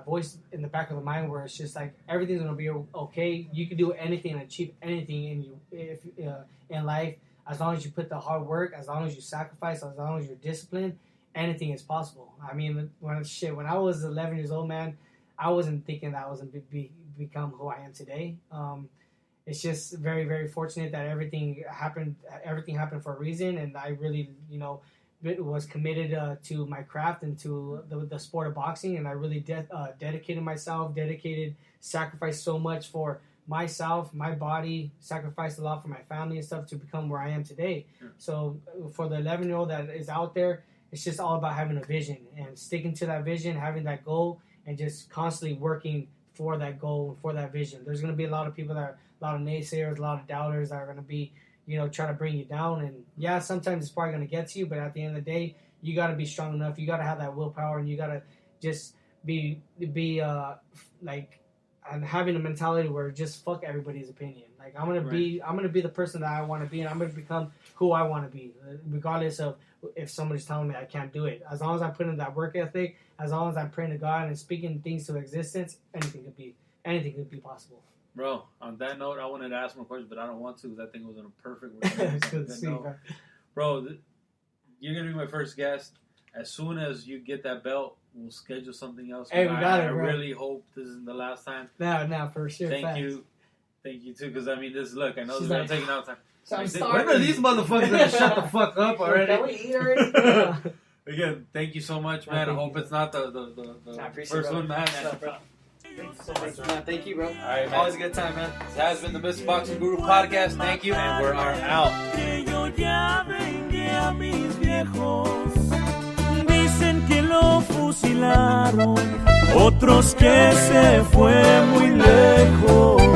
voice in the back of the mind where it's just like everything's gonna be okay. You can do anything and achieve anything in life as long as you put the hard work, as long as you sacrifice, as long as you're disciplined. Anything is possible. I mean, when I was 11 years old, man, I wasn't thinking that I was gonna become who I am today. It's just very, very fortunate that everything happened for a reason, and I really, was committed to my craft and to the sport of boxing, and I really dedicated myself, sacrificed so much for myself, my body, sacrificed a lot for my family and stuff to become where I am today. Yeah. So for the 11-year-old that is out there, it's just all about having a vision and sticking to that vision, having that goal, and just constantly working for that goal and for that vision. There's going to be a lot of people a lot of naysayers, a lot of doubters that are going to be, trying to bring you down. And yeah, sometimes it's probably going to get to you, but at the end of the day, you got to be strong enough. You got to have that willpower, and you got to just be and having a mentality where just fuck everybody's opinion. Like I'm gonna be the person that I want to be, and I'm gonna become who I want to be, regardless of if somebody's telling me I can't do it. As long as I'm putting in that work ethic, as long as I'm praying to God and speaking things to existence, anything could be possible. Bro, on that note, I wanted to ask more questions, but I don't want to because I think it was in a perfect way. Bro, you're going to be my first guest. As soon as you get that belt, we'll schedule something else. Hey, we got it, bro. I really hope this isn't the last time. No, for sure. Thank you, too, because, I mean, look, I know this is going to take enough time. So I'm sorry. When are these motherfuckers going to shut the fuck up already? Can we eat already? Again, thank you so much, man. I hope it's not the first one, man. Thanks so much, man. Thank you, bro. All right, man. Always a good time, man. This has been the MrBoxingguru podcast. Thank you, and we're out. Dicen que lo fusilaron, otros que se fue muy lejos.